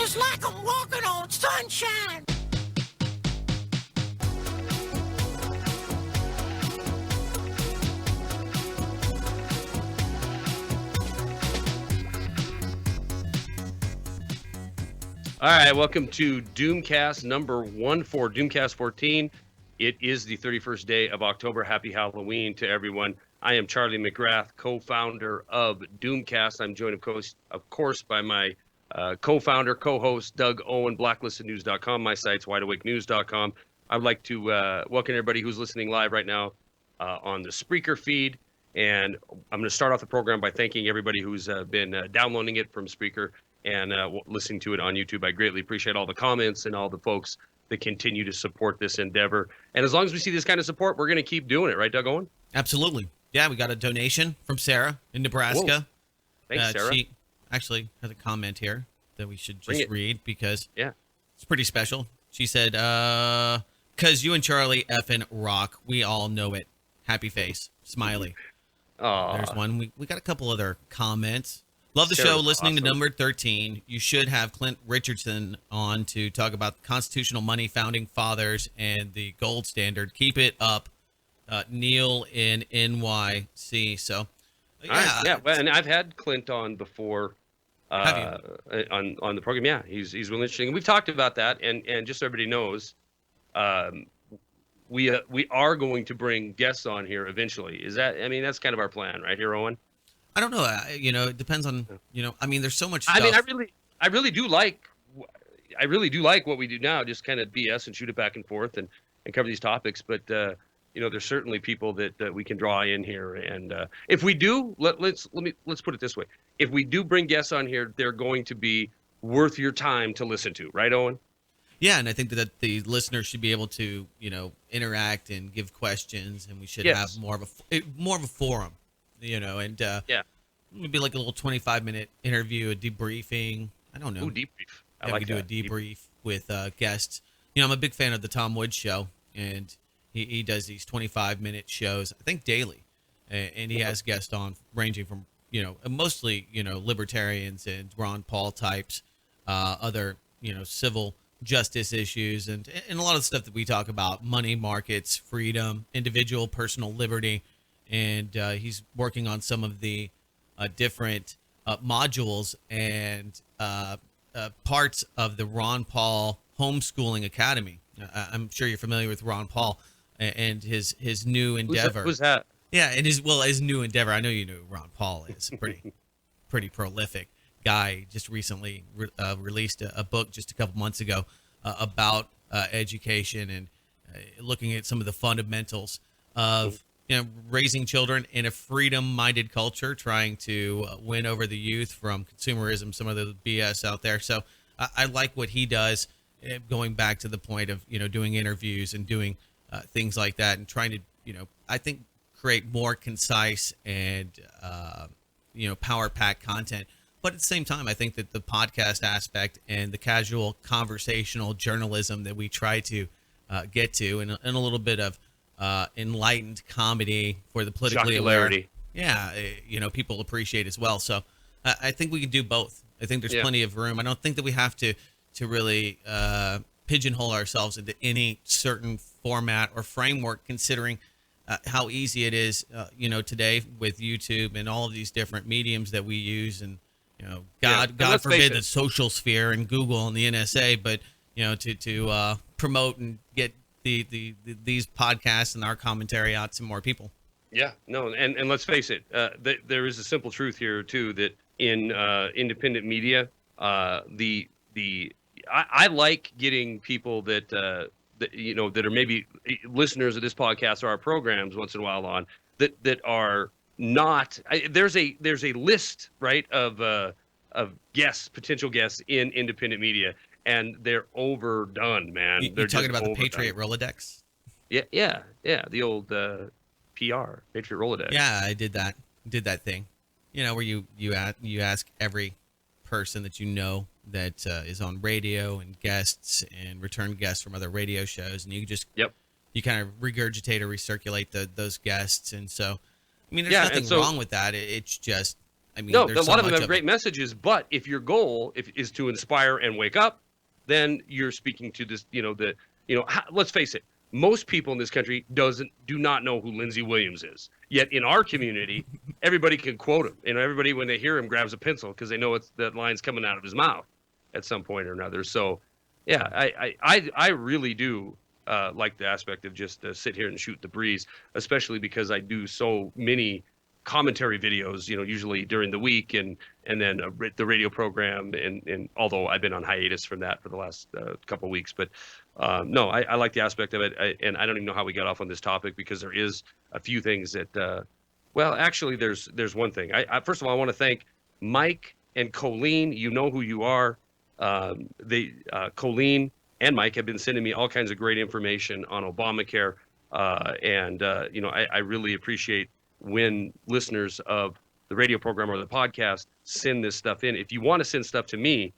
It's like I'm walking on sunshine. All right, welcome to DoomCast number 14, DoomCast 14. It is the 31st day of October. Happy Halloween to everyone. I am Charlie Mcgrath, co-founder of DoomCast. I'm joined, of course, by my co-founder, co-host, Doug Owen, blacklistednews.com. My site's wideawakenews.com. I'd like to welcome everybody who's listening live right now on the Spreaker feed. And I'm going to start off the program by thanking everybody who's been downloading it from Spreaker and listening to it on YouTube. I greatly appreciate all the comments and all the folks that continue to support this endeavor. And as long as we see this kind of support, we're going to keep doing it. Right, Doug Owen? Absolutely. Yeah, we got a donation from Sarah in Nebraska. Whoa. Thanks, Sarah. She actually has a comment here that we should just read because it's pretty special. She said, because you and Charlie effing rock. We all know it. Happy face. Smiley. There's one. We got a couple other comments. Love the show. Listening to number 13. You should have Clint Richardson on to talk about the constitutional money, founding fathers, and the gold standard. Keep it up. Neil in NYC. So, yeah. Well, and I've had Clint on before have you? on the program. Yeah, he's really interesting. We've talked about that, and just so everybody knows, we are going to bring guests on here eventually. That's kind of our plan, right here, Owen? I don't know. It depends on, there's so much stuff. I really do like what we do now, just kind of BS and shoot it back and forth and cover these topics. But, there's certainly people that we can draw in here. And if we do, let's put it this way. If we do bring guests on here, they're going to be worth your time to listen to. Right, Owen? Yeah, and I think that the listeners should be able to, interact and give questions, and we should have more of a forum. Maybe like a little 25-minute interview, a debriefing. I don't know. Ooh, debrief. We could do a debrief with guests. I'm a big fan of the Tom Woods show, and he does these 25-minute shows, I think daily, and he has guests on ranging from mostly libertarians and Ron Paul types, other civil justice issues, and a lot of the stuff that we talk about: money markets, freedom, individual personal liberty. And he's working on some of the different modules and parts of the Ron Paul Homeschooling Academy. I'm sure you're familiar with Ron Paul and his new endeavor. Who's that? Yeah, and his new endeavor. I know you know who Ron Paul is. Pretty prolific guy. Just recently released a book just a couple months ago about education and looking at some of the fundamentals of raising children in a freedom-minded culture, trying to win over the youth from consumerism, some of the BS out there. So I like what he does, going back to the point of, doing interviews and doing things like that and trying to, I think create more concise and, power-packed content. But at the same time, I think that the podcast aspect and the casual conversational journalism that we try to get to and a little bit of enlightened comedy for the politically aware. Yeah, people appreciate as well. So I think we can do both. I think there's plenty of room. I don't think that we have to really pigeonhole ourselves into any certain format or framework, considering how easy it is, today with YouTube and all of these different mediums that we use. And, God forbid the social sphere and Google and the NSA, but, to promote and get these podcasts and our commentary out to more people. Yeah, no, and let's face it, there is a simple truth here too, that in independent media, I like getting people that are maybe listeners of this podcast or our programs once in a while on that are not. There's a list, right, of potential guests in independent media. And they're overdone, man. You're talking about the Patriot Rolodex? Yeah. The old PR, Patriot Rolodex. Yeah, I did that thing. Where you ask every person that that is on radio and guests and return guests from other radio shows, and you just you kind of regurgitate or recirculate those guests. And so, there's nothing wrong with that. It's just, I mean, No, there's a so lot of them much have great messages, but if your goal is to inspire and wake up, then you're speaking to this, let's face it, most people in this country do not know who Lindsey Williams is. Yet in our community, everybody can quote him, and everybody, when they hear him, grabs a pencil because they know it's that line's coming out of his mouth at some point or another. So, yeah, I really do like the aspect of just sit here and shoot the breeze, especially because I do so many commentary videos, usually during the week, and then the radio program, and although I've been on hiatus from that for the last couple of weeks, but no, I like the aspect of it, and I don't even know how we got off on this topic because there is a few things that, well, actually, there's one thing. First of all, I want to thank Mike and Colleen. You know who you are. Colleen and Mike have been sending me all kinds of great information on Obamacare, and I really appreciate when listeners of the radio program or the podcast send this stuff in. If you want to send stuff to me,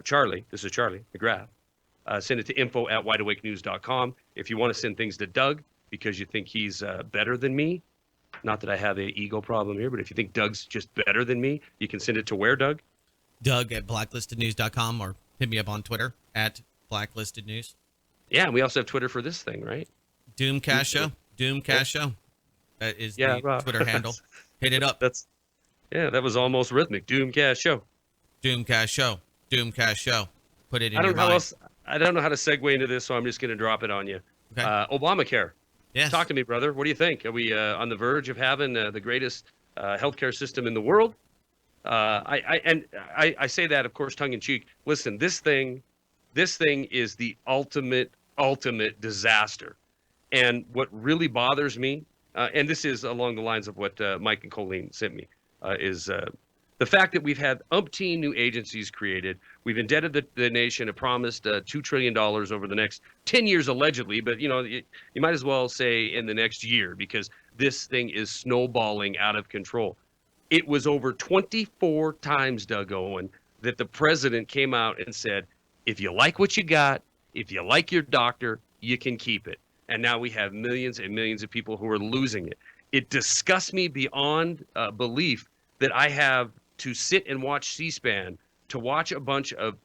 Charlie, this is Charlie Mcgrath, send it to info@wideawakenews.com. If you want to send things to Doug because you think he's better than me, not that I have an ego problem here, but if you think Doug's just better than me, you can send it to where, Doug? Doug at blacklistednews.com, or hit me up on Twitter at blacklistednews. Yeah, and we also have Twitter for this thing, right? DoomCast Show. DoomCast Show. That is the Twitter handle. Hit it up. That was almost rhythmic. DoomCast Show. DoomCast Show. DoomCast Show. Put it in your mind. I don't know how to segue into this, so I'm just going to drop it on you. Okay. Obamacare. Yes. Talk to me, brother. What do you think? Are we on the verge of having the greatest healthcare system in the world? I say that, of course, tongue in cheek. Listen, this thing is the ultimate disaster. And what really bothers me, and this is along the lines of what Mike and Colleen sent me, is the fact that we've had umpteen new agencies created. We've indebted the nation a promised $2 trillion over the next 10 years, allegedly. But, you might as well say in the next year, because this thing is snowballing out of control. It was over 24 times, Doug Owen, that the president came out and said, if you like what you got, if you like your doctor, you can keep it. And now we have millions and millions of people who are losing it. It disgusts me beyond belief that I have to sit and watch C-SPAN, to watch a bunch of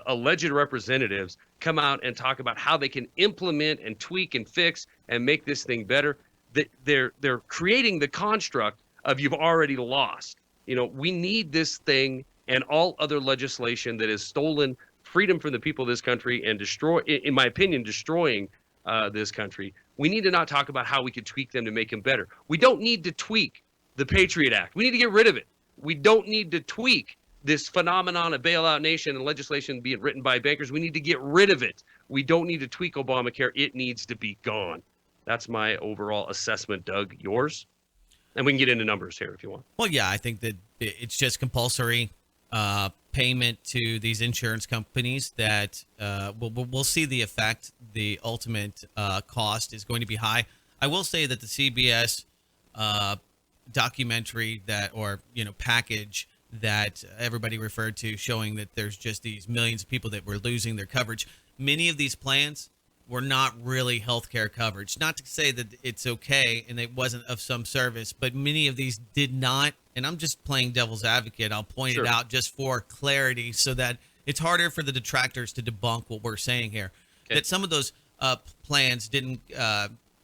alleged representatives come out and talk about how they can implement and tweak and fix and make this thing better. That they're creating the construct of you've already lost. We need this thing and all other legislation that has stolen freedom from the people of this country and in my opinion, destroying this country. We need to not talk about how we could tweak them to make them better. We don't need to tweak the Patriot Act. We need to get rid of it. We don't need to tweak this phenomenon of bailout nation and legislation being written by bankers. We need to get rid of it. We don't need to tweak Obamacare. It needs to be gone. That's my overall assessment, Doug. Yours? And we can get into numbers here if you want. Well, yeah, I think that it's just compulsory payment to these insurance companies that we'll see the effect. The ultimate cost is going to be high. I will say that the CBS documentary package that everybody referred to, showing that there's just these millions of people that were losing their coverage. Many of these plans were not really healthcare coverage. Not to say that it's okay and it wasn't of some service, but many of these did not. And I'm just playing devil's advocate. I'll point it out just for clarity so that it's harder for the detractors to debunk what we're saying here. Okay. That some of those plans didn't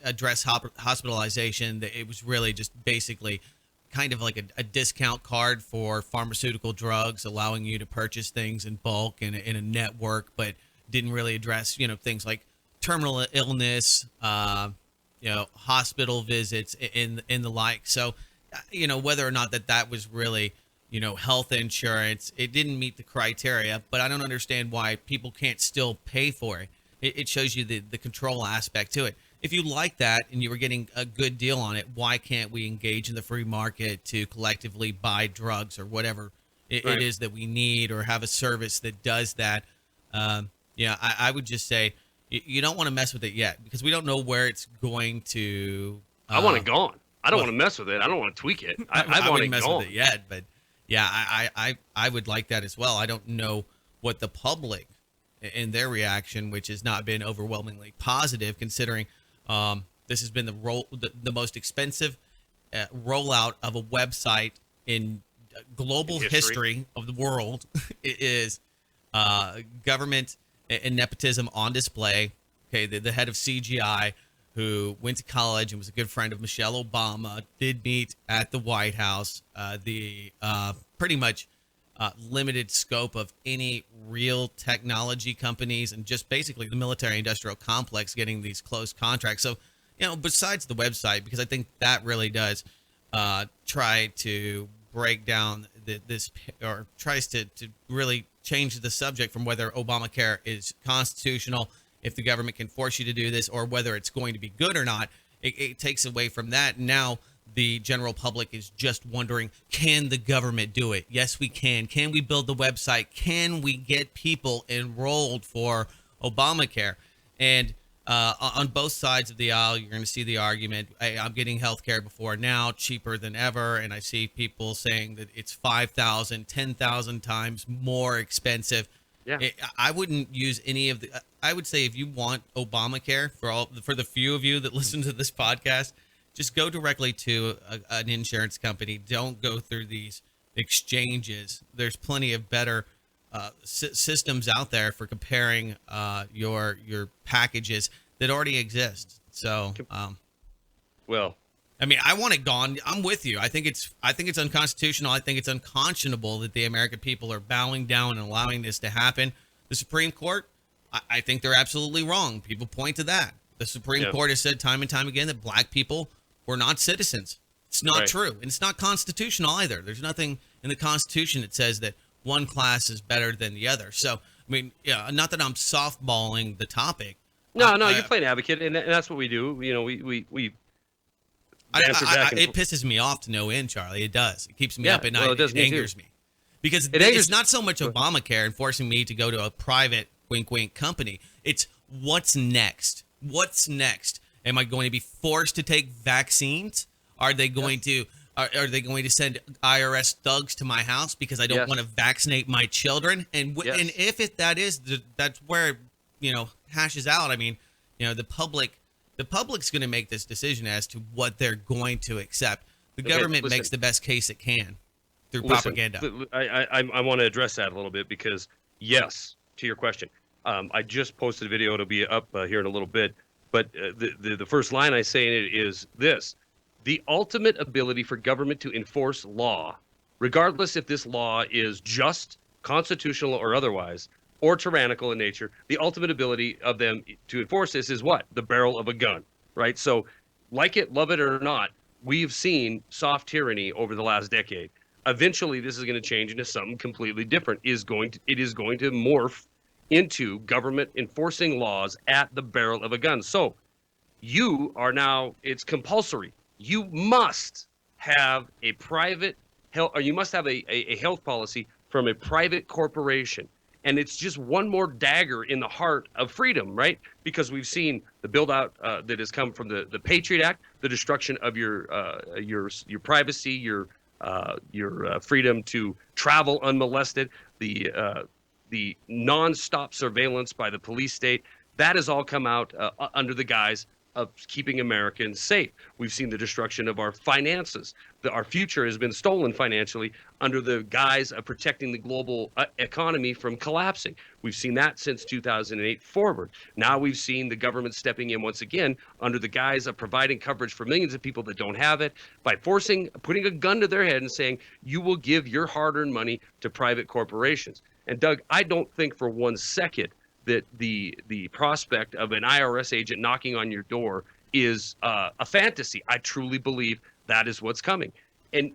address hospitalization. It was really just basically kind of like a discount card for pharmaceutical drugs, allowing you to purchase things in bulk in a network, but didn't really address, things like terminal illness, hospital visits and the like. So, whether or not that was really, health insurance, it didn't meet the criteria, but I don't understand why people can't still pay for it. It shows you the control aspect to it. If you like that and you were getting a good deal on it, why can't we engage in the free market to collectively buy drugs or whatever it is that we need, or have a service that does that? I would just say you don't want to mess with it yet, because we don't know where it's going to. I want it gone. I don't want to mess with it. I don't want to tweak it. I want it mess gone. with it yet, but yeah, I would like that as well. I don't know what the public in their reaction, which has not been overwhelmingly positive, considering this has been the most expensive rollout of a website in global history of the world is government and nepotism on display. Okay, the head of CGI, who went to college and was a good friend of Michelle Obama, did meet at the White House. The pretty much limited scope of any real technology companies and just basically the military-industrial complex getting these close contracts. So, besides the website, because I think that really does try to break down this, or tries to really change the subject from whether Obamacare is constitutional, if the government can force you to do this, or whether it's going to be good or not. It takes away from that. Now the general public is just wondering, can the government do it? Yes, we can. Can we build the website? Can we get people enrolled for Obamacare? And on both sides of the aisle, you're going to see the argument, hey, I'm getting health care before now, cheaper than ever. And I see people saying that it's 5,000, 10,000 times more expensive. Yeah. I wouldn't use any of the, I would say if you want Obamacare, for the few of you that listen to this podcast, just go directly to an insurance company. Don't go through these exchanges. There's plenty of better systems out there for comparing your packages that already exist. So, well, I mean, I want it gone. I'm with you. I think it's unconstitutional. I think it's unconscionable that the American people are bowing down and allowing this to happen. The Supreme Court, I think they're absolutely wrong. People point to that. The Supreme Court has said time and time again that black people were not citizens. It's not true. And it's not constitutional either. There's nothing in the Constitution that says that one class is better than the other. So, I mean, not that I'm softballing the topic. No, you're playing advocate, and that's what we do. We it pisses me off to no end, Charlie. It does. It keeps me up at night. It angers me. Because it's not so much Obamacare and forcing me to go to a private wink wink company. It's what's next. What's next? Am I going to be forced to take vaccines? Are they going to send IRS thugs to my house because I don't want to vaccinate my children? And and if that's where hashes out. I mean, the public's going to make this decision as to what they're going to accept. The government makes the best case it can through propaganda. I want to address that a little bit because, yes, to your question, I just posted a video. It'll be up here in a little bit. But the first line I say in it is this: the ultimate ability for government to enforce law, regardless if this law is just, constitutional, or otherwise, or tyrannical in nature, the ultimate ability of them to enforce this is what? The barrel of a gun, right? So, like it, love it, or not, we've seen soft tyranny over the last decade. Eventually, this is going to change into something completely different. It is going to morph into government enforcing laws at the barrel of a gun. So you are now, it's compulsory. You must have a private health, or you must have a health policy from a private corporation. And it's just one more dagger in the heart of freedom, right? Because we've seen the build out that has come from the Patriot Act, the destruction of your privacy, your freedom to travel unmolested, the nonstop surveillance by the police state. That has all come out under the guise of keeping Americans safe. We've seen the destruction of our finances. Our future has been stolen financially under the guise of protecting the global economy from collapsing. We've seen that since 2008 forward. Now we've seen the government stepping in once again under the guise of providing coverage for millions of people that don't have it by putting a gun to their head and saying, you will give your hard-earned money to private corporations. And Doug, I don't think for one second that the prospect of an IRS agent knocking on your door is a fantasy. I truly believe that is what's coming. And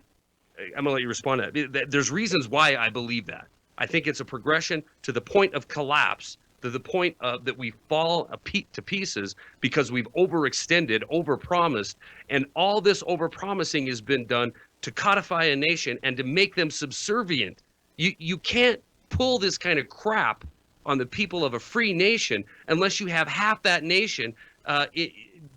I'm going to let you respond to that. There's reasons why I believe that. I think it's a progression to the point of collapse, to the point of that we fall to pieces because we've overextended, overpromised, and all this overpromising has been done to codify a nation and to make them subservient. You can't pull this kind of crap on the people of a free nation unless you have half that nation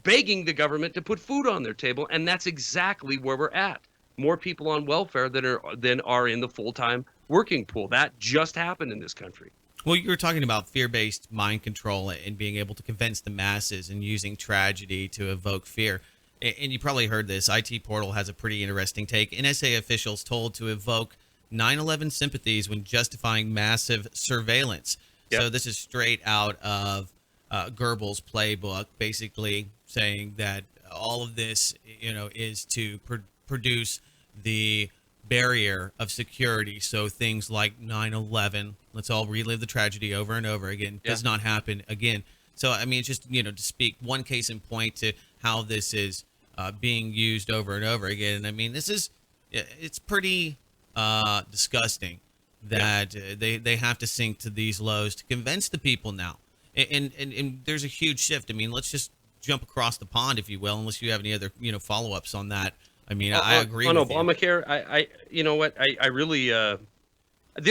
begging the government to put food on their table, and that's exactly where we're at. More people on welfare than are in the full-time working pool. That just happened in this country. Well, you were talking about fear-based mind control and being able to convince the masses and using tragedy to evoke fear. and you probably heard this, IT Portal has a pretty interesting take. NSA officials told to evoke 9/11 sympathies when justifying massive surveillance. Yep. So this is straight out of Goebbels' playbook, basically saying that all of this, is to produce the barrier of security. So things like 9/11, let's all relive the tragedy over and over again, does not happen again. So, I mean, it's just, to speak one case in point to how this is being used over and over again. I mean, it's pretty disgusting that they have to sink to these lows to convince the people now. And there's a huge shift. I mean, let's just jump across the pond, if you will, unless you have any other, follow-ups on that. I mean, I agree with Obamacare, you know what? I really, the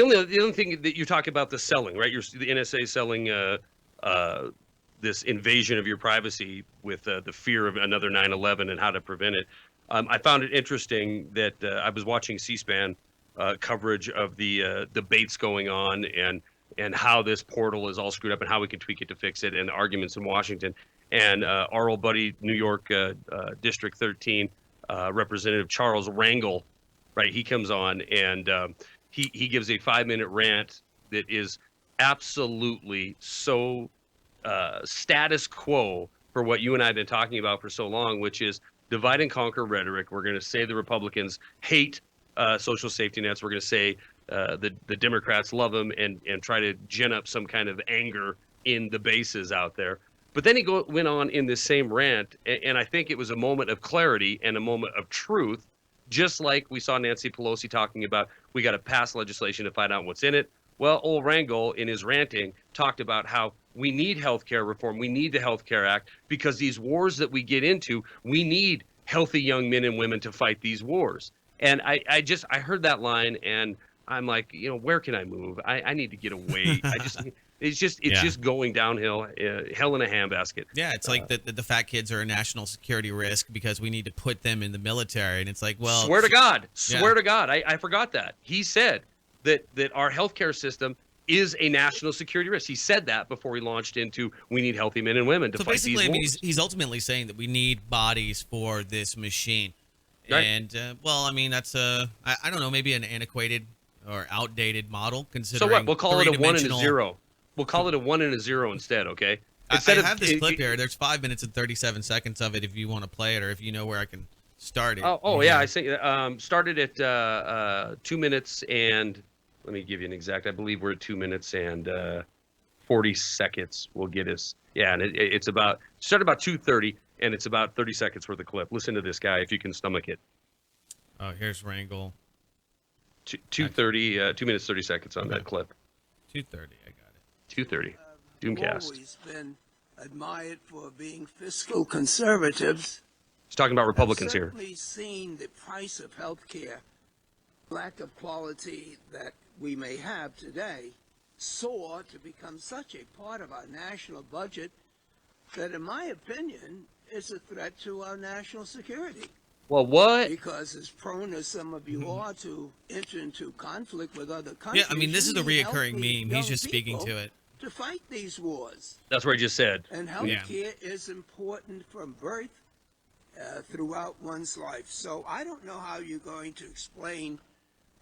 only thing that you talk about the selling, right? The NSA selling this invasion of your privacy with the fear of another 9/11 and how to prevent it. I found it interesting that I was watching C-SPAN coverage of the debates going on and how this portal is all screwed up and how we can tweak it to fix it, and the arguments in Washington. And our old buddy, New York District 13, Representative Charles Rangel, right? He comes on and he gives a 5-minute rant that is absolutely so status quo for what you and I have been talking about for so long, which is divide and conquer rhetoric. We're going to say the Republicans hate social safety nets. We're going to say the Democrats love them and try to gin up some kind of anger in the bases out there. But then he went on in this same rant, and I think it was a moment of clarity and a moment of truth, just like we saw Nancy Pelosi talking about, we got to pass legislation to find out what's in it. Well, old Rangel, in his ranting, talked about how we need healthcare reform. We need the Healthcare Act because these wars that we get into, we need healthy young men and women to fight these wars. And I heard that line, and I'm like, where can I move? I need to get away. It's just going downhill, hell in a handbasket. Yeah, it's like the fat kids are a national security risk because we need to put them in the military. And it's like, well, swear to God, I forgot that. He said that our healthcare system is a national security risk. He said that before he launched into we need healthy men and women to fight these wars. I mean, he's ultimately saying that we need bodies for this machine. Right. And, well, I mean, that's I don't know, maybe an antiquated or outdated model considering. So what? We'll call it a 1 and a 0. We'll call it a 1 and a 0 instead, okay? I have this clip here. There's 5 minutes and 37 seconds of it if you want to play it or if you know where I can start it. Yeah, I see. Started at 2 minutes and, let me give you an exact, I believe we're at 2 minutes and 40 seconds will get us. Yeah, and it's started about 2:30 and it's about 30 seconds worth of clip. Listen to this guy if you can stomach it. Oh, here's Rangel. 2:30, 2 minutes 30 seconds on that clip. 2:30, I got it. 2:30. DoomCast. Always been admired for being fiscal conservatives. He's talking about Republicans here. Certainly seen the price of health care, lack of quality that we may have today, soar to become such a part of our national budget that, in my opinion, is a threat to our national security. Well, what? Because as prone as some of you are to enter into conflict with other countries. Yeah, I mean, this is a we need reoccurring healthy meme. He's young just speaking people to it. to fight these wars. That's what he just said. And health care is important from birth throughout one's life. So I don't know how you're going to explain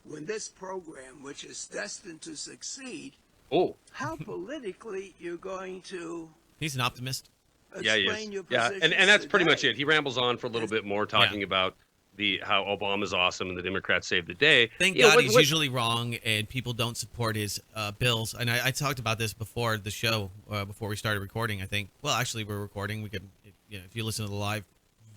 when this program, which is destined to succeed, how politically you're going to He's an optimist. explain your Yeah, position. and that's pretty today. much it. He rambles on for a little bit more, talking about how Obama's awesome and the Democrats saved the day. Thank God he's usually wrong and people don't support his bills. And I talked about this before the show, before we started recording, I think. Well, actually, we're recording. We could, if you listen to the live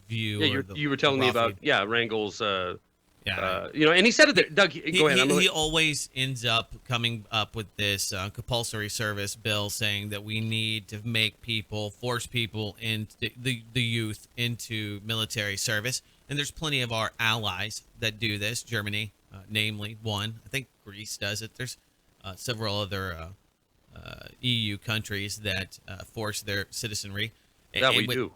view. Yeah, you were telling me about, Rangel's, Yeah. And he said it there. Doug, go ahead. He always ends up coming up with this compulsory service bill saying that we need to force people into the youth into military service. And there's plenty of our allies that do this. Germany, namely, one. I think Greece does it. There's several other EU countries that force their citizenry. We do.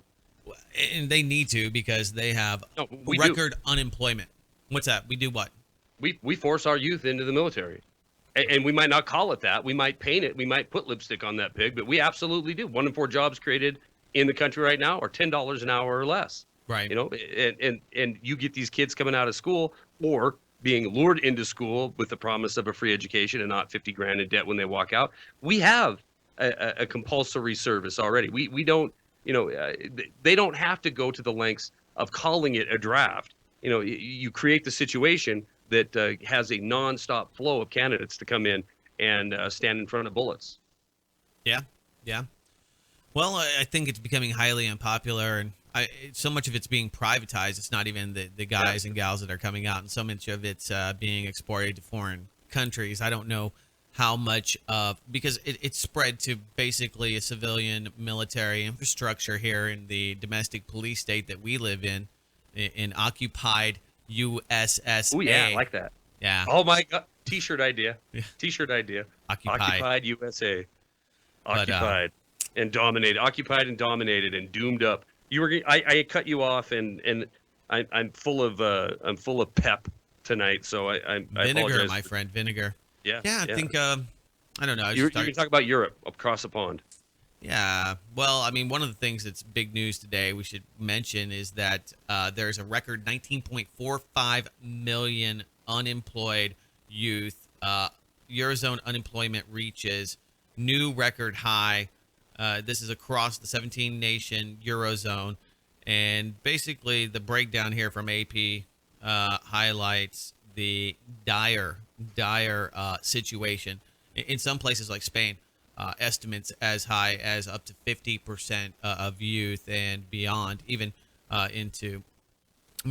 And they need to because they have record unemployment. What's that? We do what? We force our youth into the military. And we might not call it that. We might paint it. We might put lipstick on that pig, but we absolutely do. 1 in 4 jobs created in the country right now are $10 an hour or less. Right. You know, and you get these kids coming out of school or being lured into school with the promise of a free education and not 50 grand in debt when they walk out. We have a compulsory service already. We don't, you know, they don't have to go to the lengths of calling it a draft. You know, you create the situation that has a nonstop flow of candidates to come in and stand in front of bullets. Yeah. Yeah. Well, I think it's becoming highly unpopular, and so much of it's being privatized. It's not even the guys and gals that are coming out, and so much of it's being exported to foreign countries. I don't know how much of, because it's spread to basically a civilian military infrastructure here in the domestic police state that we live in occupied USSA. Oh yeah, I like that. Yeah. Oh my God, T-shirt idea. Yeah. T-shirt idea. Occupied USA. But, Occupied and dominated. Occupied and dominated and doomed up. You were. I cut you off, and I'm full of pep tonight. So I Vinegar, apologize. my friend, vinegar. Yeah. Yeah, I think I don't know. You can talk about Europe across the pond. Yeah. Well, I mean, one of the things that's big news today we should mention is that there's a record 19.45 million unemployed youth. Eurozone unemployment reaches new record high. This is across the 17-nation Eurozone. And basically, the breakdown here from AP highlights the dire situation. In some places like Spain, estimates as high as up to 50% of youth and beyond, even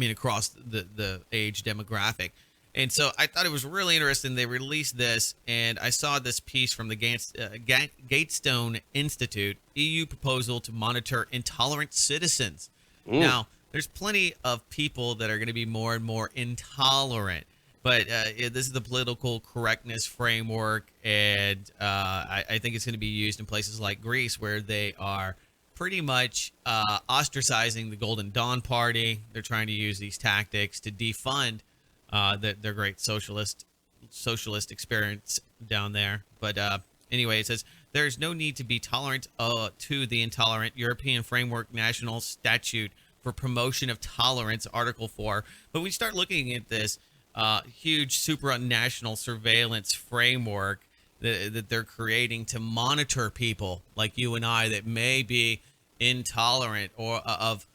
across the age demographic. And so I thought it was really interesting. They released this, and I saw this piece from the Gatestone Institute, EU proposal to monitor intolerant citizens. Ooh. Now, there's plenty of people that are going to be more and more intolerant, but this is the political correctness framework, and I think it's going to be used in places like Greece, where they are pretty much ostracizing the Golden Dawn Party. They're trying to use these tactics to defund their great socialist experience down there. But anyway, it says there's no need to be tolerant to the intolerant. European Framework National Statute for Promotion of Tolerance, Article 4. But we start looking at this huge supranational surveillance framework that they're creating to monitor people like you and I that may be intolerant or of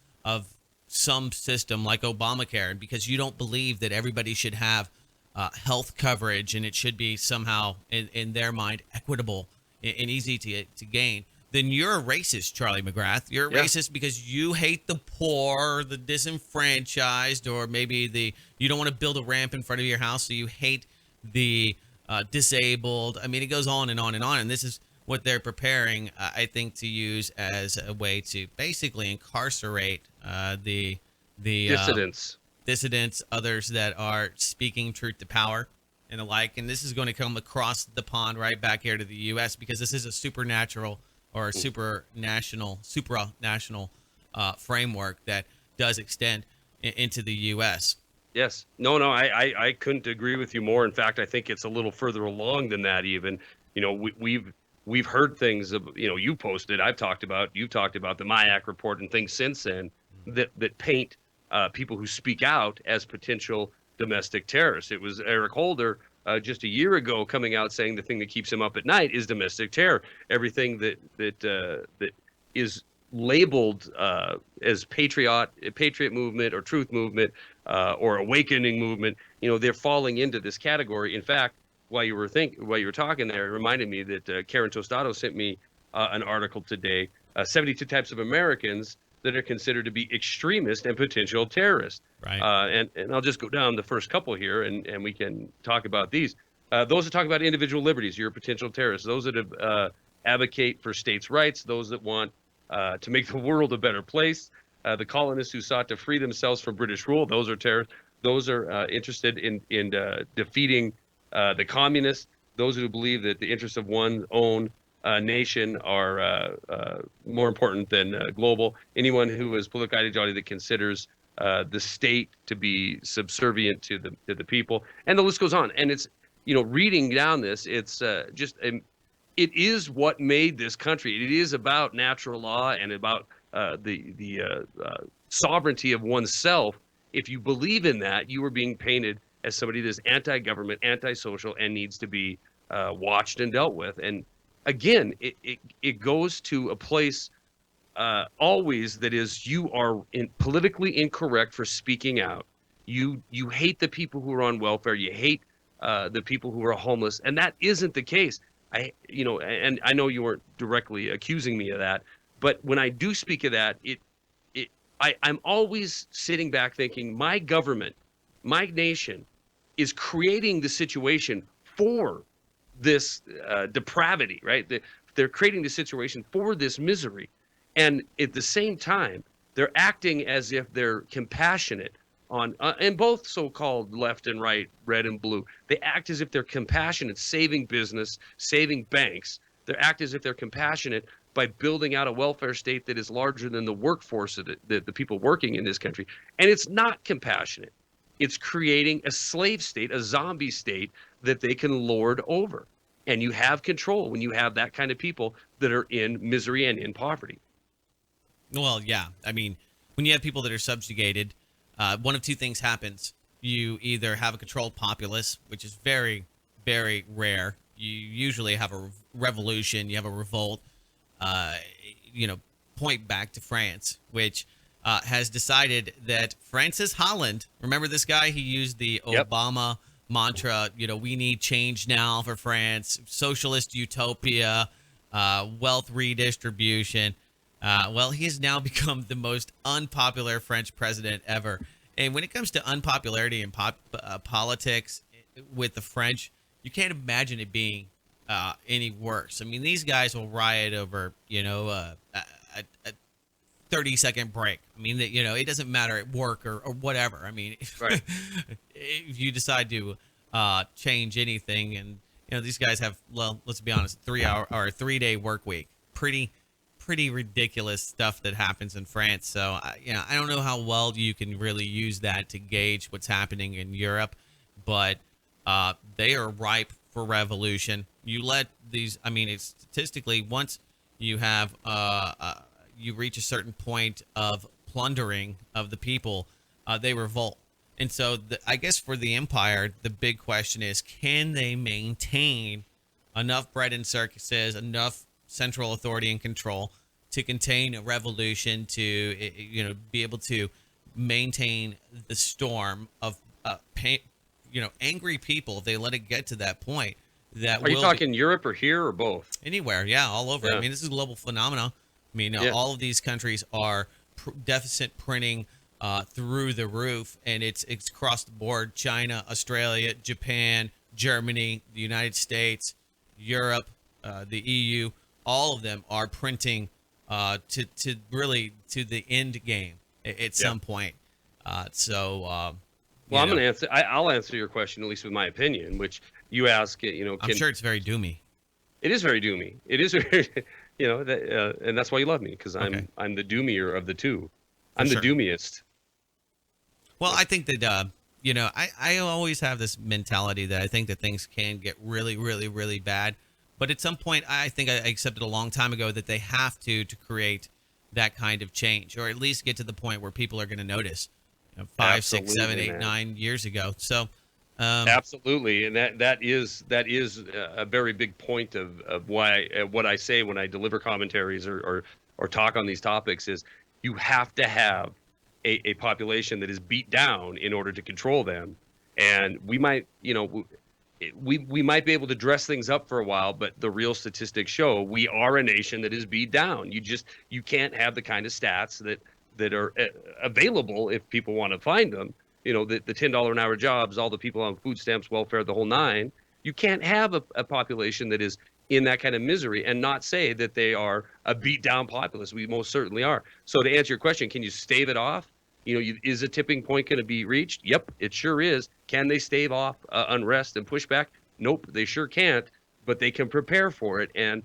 some system like Obamacare, because you don't believe that everybody should have health coverage and it should be somehow in their mind equitable and easy to gain, then you're a racist, Charlie McGrath. You're a racist because you hate the poor, the disenfranchised, or maybe you don't want to build a ramp in front of your house, so you hate the disabled. I mean, it goes on and on and on. And this is what they're preparing, I think, to use as a way to basically incarcerate the dissidents, others that are speaking truth to power and the like. And this is going to come across the pond right back here to the U.S. because this is a supranational framework that does extend into the U.S. Yes. No, I couldn't agree with you more. In fact, I think it's a little further along than that even. You know, we've heard things of, you know, you've talked about the MIAC report and things since then that paint people who speak out as potential domestic terrorists. It was Eric Holder just a year ago coming out saying the thing that keeps him up at night is domestic terror. Everything that is labeled as patriot movement or truth movement or awakening movement, you know, they're falling into this category. In fact, while you were talking there, it reminded me that Karen Tostado sent me an article today, 72 types of Americans that are considered to be extremist and potential terrorists. Right. And I'll just go down the first couple here, and we can talk about these. Those that talk about individual liberties, you're a potential terrorist. Those that advocate for states' rights, those that want to make the world a better place, the colonists who sought to free themselves from British rule, those are terrorists. Those are interested in defeating the communists, those who believe that the interests of one's own nation are more important than global. Anyone who has political ideology that considers the state to be subservient to the people, and the list goes on. And it's, you know, reading down this, it's it is what made this country. It is about natural law and about the sovereignty of oneself. If you believe in that, you are being painted as somebody that's anti-government, anti-social, and needs to be watched and dealt with. And again, it goes to a place always that is, you are politically incorrect for speaking out. You hate the people who are on welfare. You hate the people who are homeless, and that isn't the case. And I know you weren't directly accusing me of that, but when I do speak of that, I'm always sitting back thinking, my government, my nation, is creating the situation for this depravity, right? They're creating the situation for this misery. And at the same time, they're acting as if they're compassionate on, and both so-called left and right, red and blue, they act as if they're compassionate, saving business, saving banks. They act as if they're compassionate by building out a welfare state that is larger than the workforce of the people working in this country. And it's not compassionate. It's creating a slave state, a zombie state that they can lord over. And you have control when you have that kind of people that are in misery and in poverty. Well, yeah. I mean, when you have people that are subjugated, one of two things happens. You either have a controlled populace, which is very, very rare. You usually have a revolution. You have a revolt. Point back to France, which has decided that Francis Holland, remember this guy? He used the Obama mantra, we need change now for France, socialist utopia, wealth redistribution. Well, he has now become the most unpopular French president ever. And when it comes to unpopularity in politics with the French, you can't imagine it being any worse. I mean, these guys will riot over, a 30-second break. I mean, it doesn't matter at work or whatever. I mean, right. If you decide to change anything, and these guys have, well, let's be honest, 3-day work week. Pretty ridiculous stuff that happens in France. So, I don't know how well you can really use that to gauge what's happening in Europe, but they are ripe for revolution. You let these, it's statistically, once you have, you reach a certain point of plundering of the people, they revolt. And so I guess for the empire, the big question is, can they maintain enough bread and circuses, enough central authority and control to contain a revolution, to be able to maintain the storm of angry people if they let it get to that point. That are you talking Europe or here or both? Anywhere, yeah, all over. Yeah. I mean, this is a global phenomenon. I mean, all of these countries are deficit printing through the roof, and it's across the board. China, Australia, Japan, Germany, the United States, Europe, the EU. All of them are printing to the end game at some point. Well, I'm going to answer. I'll answer your question, at least with my opinion, which you ask. I'm sure it's very doomy. It is very doomy. It is very, and that's why you love me, because I'm the doomier of the two. I'm the doomiest. Well, I think that I always have this mentality that I think that things can get really, really, really bad. But at some point, I think I accepted a long time ago that they have to create that kind of change, or at least get to the point where people are going to notice 5, 6, 7, 8, 9 years ago. So absolutely. And that is a very big point of why what I say when I deliver commentaries or talk on these topics is you have to have a population that is beat down in order to control them. And we might, we might be able to dress things up for a while, but the real statistics show we are a nation that is beat down. You can't have the kind of stats that are available if people want to find them. The $10 an hour jobs, all the people on food stamps, welfare, the whole nine. You can't have a population that is in that kind of misery and not say that they are a beat down populace. We most certainly are. So to answer your question, can you stave it off? Is a tipping point going to be reached? Yep, it sure is. Can they stave off unrest and pushback? Nope, they sure can't, but they can prepare for it. And,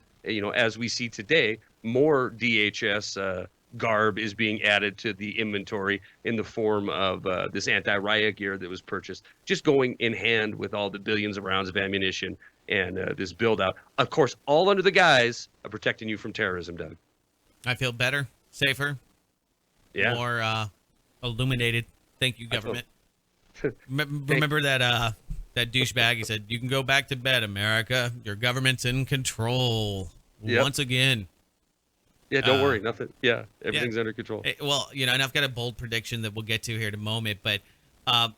as we see today, more DHS garb is being added to the inventory in the form of this anti-riot gear that was purchased, just going in hand with all the billions of rounds of ammunition and this build out. Of course, all under the guise of protecting you from terrorism, Doug. I feel better, safer, illuminated. Thank you, I told- government. Remember that douchebag? He said, "You can go back to bed, America. Your government's in control Yep. once again." Yeah, don't worry, nothing. Yeah, everything's under control. Well, and I've got a bold prediction that we'll get to here in a moment, but our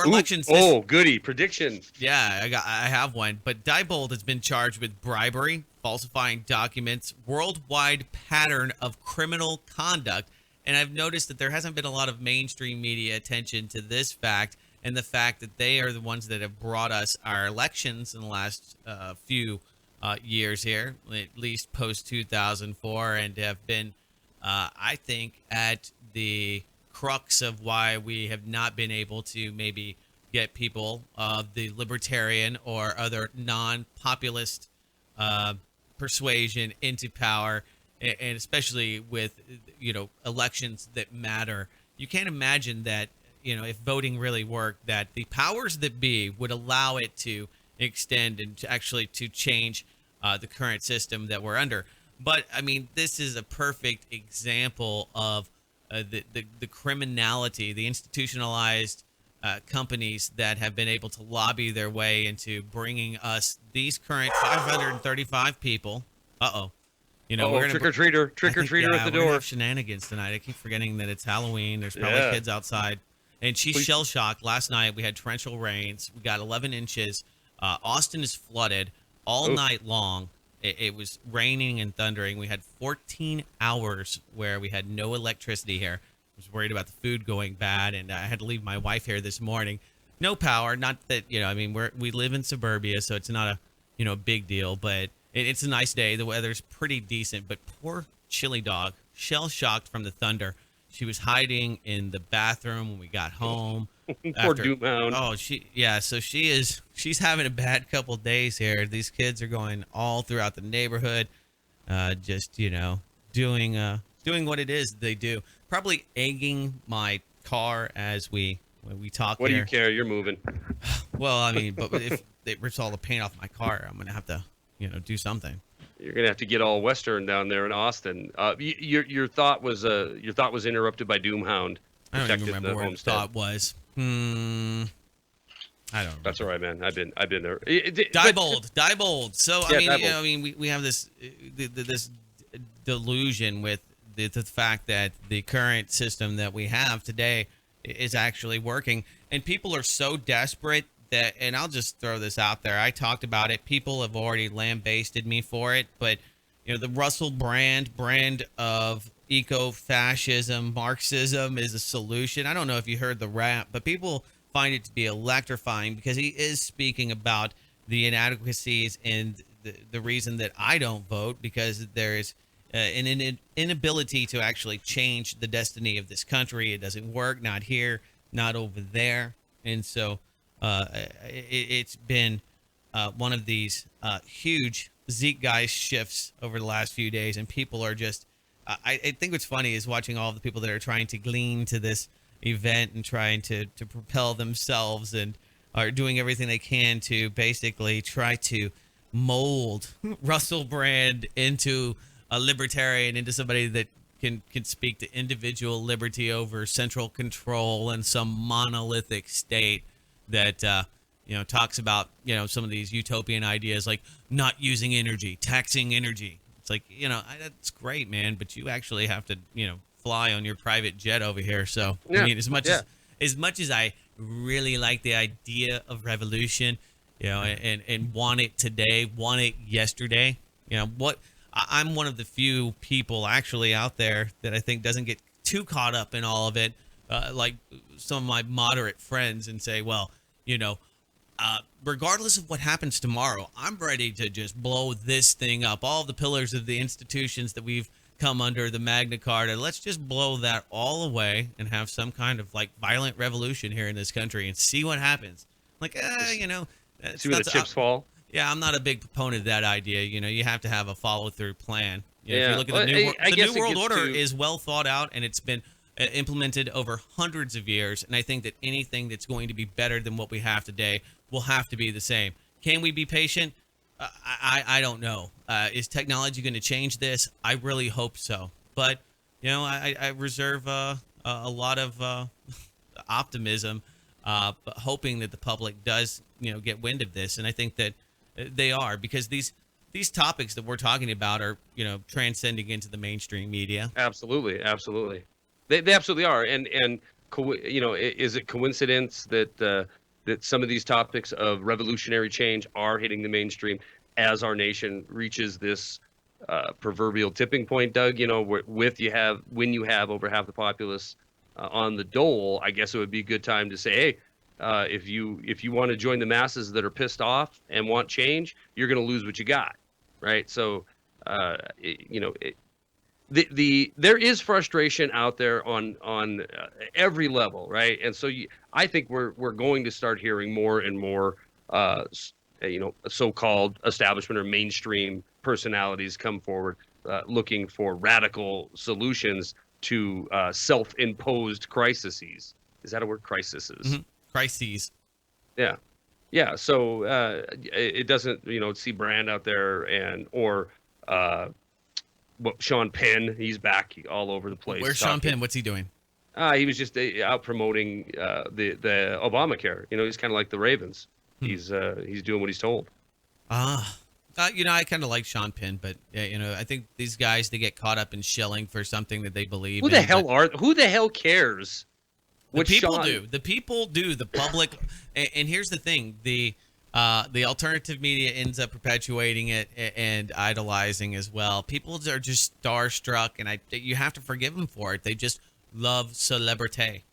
Ooh, elections. goody prediction. Yeah, I have one. But Diebold has been charged with bribery, falsifying documents, worldwide pattern of criminal conduct. And I've noticed that there hasn't been a lot of mainstream media attention to this fact and the fact that they are the ones that have brought us our elections in the last few years here, at least post 2004, and have been, I think, at the crux of why we have not been able to maybe get people of the libertarian or other non-populist persuasion into power, and especially with elections that matter. You can't imagine that if voting really worked, that the powers that be would allow it to extend and to change the current system that we're under. But I mean, this is a perfect example of the criminality, the institutionalized companies that have been able to lobby their way into bringing us these current 535 people. We're gonna trick or treater at the we're gonna door. have shenanigans tonight. I keep forgetting that it's Halloween. There's probably kids outside. And she's shell shocked. Last night we had torrential rains. We got 11 inches. Austin is flooded all night long. It was raining and thundering. We had 14 hours where we had no electricity here. I was worried about the food going bad, and I had to leave my wife here this morning. No power. Not that we live in suburbia, so it's not a big deal. But it's a nice day. The weather's pretty decent. But poor Chili Dog, shell shocked from the thunder. She was hiding in the bathroom when we got home. Poor Doomhound. Oh, so she's having a bad couple days here. These kids are going all throughout the neighborhood, just doing what it is they do. Probably egging my car as we talk. What here. do you care? You're moving. Well, I mean, but if it rips all the paint off my car, I'm gonna have to do something. You're gonna have to get all Western down there in Austin. Your thought was interrupted by Doomhound. I don't even remember where the thought was. I don't remember. That's all right, man. I've been there. Diebold. So Yeah, I mean, we have this this delusion with the fact that the current system that we have today is actually working, and people are so desperate that, and I'll just throw this out there. I talked about it. People have already lambasted me for it, but the Russell brand of eco-fascism, Marxism is a solution. I don't know if you heard the rap, but people find it to be electrifying because he is speaking about the inadequacies and the reason that I don't vote, because there is an inability to actually change the destiny of this country. It doesn't work, not here, not over there. And so it's been one of these huge zeitgeist shifts over the last few days, and people are just I think what's funny is watching all the people that are trying to glean to this event and trying to propel themselves and are doing everything they can to basically try to mold Russell Brand into a libertarian, into somebody that can speak to individual liberty over central control and some monolithic state that talks about some of these utopian ideas like not using energy, taxing energy. It's like that's great, man, but you actually have to fly on your private jet over here. So I mean, as much as I really like the idea of revolution, and want it today, want it yesterday, I'm one of the few people actually out there that I think doesn't get too caught up in all of it, like some of my moderate friends, and say, well, regardless of what happens tomorrow, I'm ready to just blow this thing up. All the pillars of the institutions that we've come under, the Magna Carta, let's just blow that all away and have some kind of like violent revolution here in this country and see what happens. Like, see where the chips fall. Yeah, I'm not a big proponent of that idea. You have to have a follow-through plan. If you look at I the guess New World Order to... is well thought out, and it's been implemented over hundreds of years. And I think that anything that's going to be better than what we have today will have to be the same. Can we be patient? I don't know. Is technology going to change this? I really hope so. But I reserve a a lot of optimism, but hoping that the public does, get wind of this. And I think that they are, because these topics that we're talking about are, transcending into the mainstream media. Absolutely, absolutely. They absolutely are. And is it coincidence that that some of these topics of revolutionary change are hitting the mainstream as our nation reaches this proverbial tipping point, Doug? When you have over half the populace on the dole, I guess it would be a good time to say, hey, if you want to join the masses that are pissed off and want change, you're going to lose what you got, right? So, there is frustration out there on every level, right? And so I think we're going to start hearing more and more, so-called establishment or mainstream personalities come forward, looking for radical solutions to self-imposed crises. Is that a word? Crises. Mm-hmm. Crises. Yeah. Yeah. So it doesn't, see Brand out there or Sean Penn. He's back all over the place. Where's Sean Penn? What's he doing? He was just out promoting the Obamacare. He's kind of like the Ravens. He's doing what he's told. I kind of like Sean Penn, but I think these guys, they get caught up in shilling for something that they believe in. Who the hell cares? The people do. The people do. The public. And here's the thing: the alternative media ends up perpetuating it and idolizing as well. People are just starstruck, and you have to forgive them for it. They just love celebrity.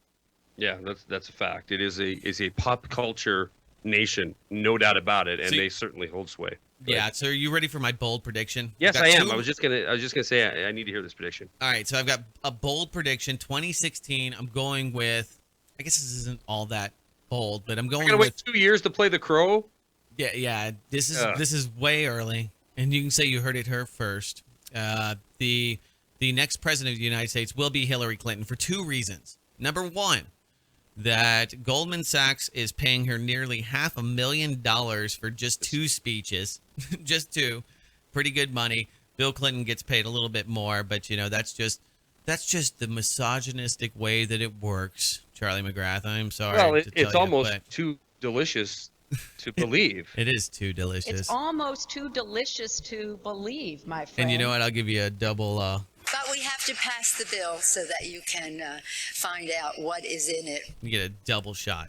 Yeah, that's a fact. It is a pop culture nation, no doubt about it, and they certainly hold sway. Yeah. So, are you ready for my bold prediction? Yes, I am. I was just gonna say I need to hear this prediction. All right. So I've got a bold prediction. 2016. I'm going with. I guess this isn't all that bold, but I'm going. We're gonna wait 2 years to play the Crow. Yeah. This is way early, and you can say you heard it here first. The next president of the United States will be Hillary Clinton for two reasons. Number one, that Goldman Sachs is paying her nearly $500,000 for just two speeches, just two, pretty good money. Bill Clinton gets paid a little bit more, but that's just the misogynistic way that it works. Charlie Mcgrath, I'm sorry. Well, it's almost too delicious to believe. It is too delicious. It's almost too delicious to believe, my friend. And you know what? I'll give you a double. But we have to pass the bill so that you can find out what is in it. You get a double shot.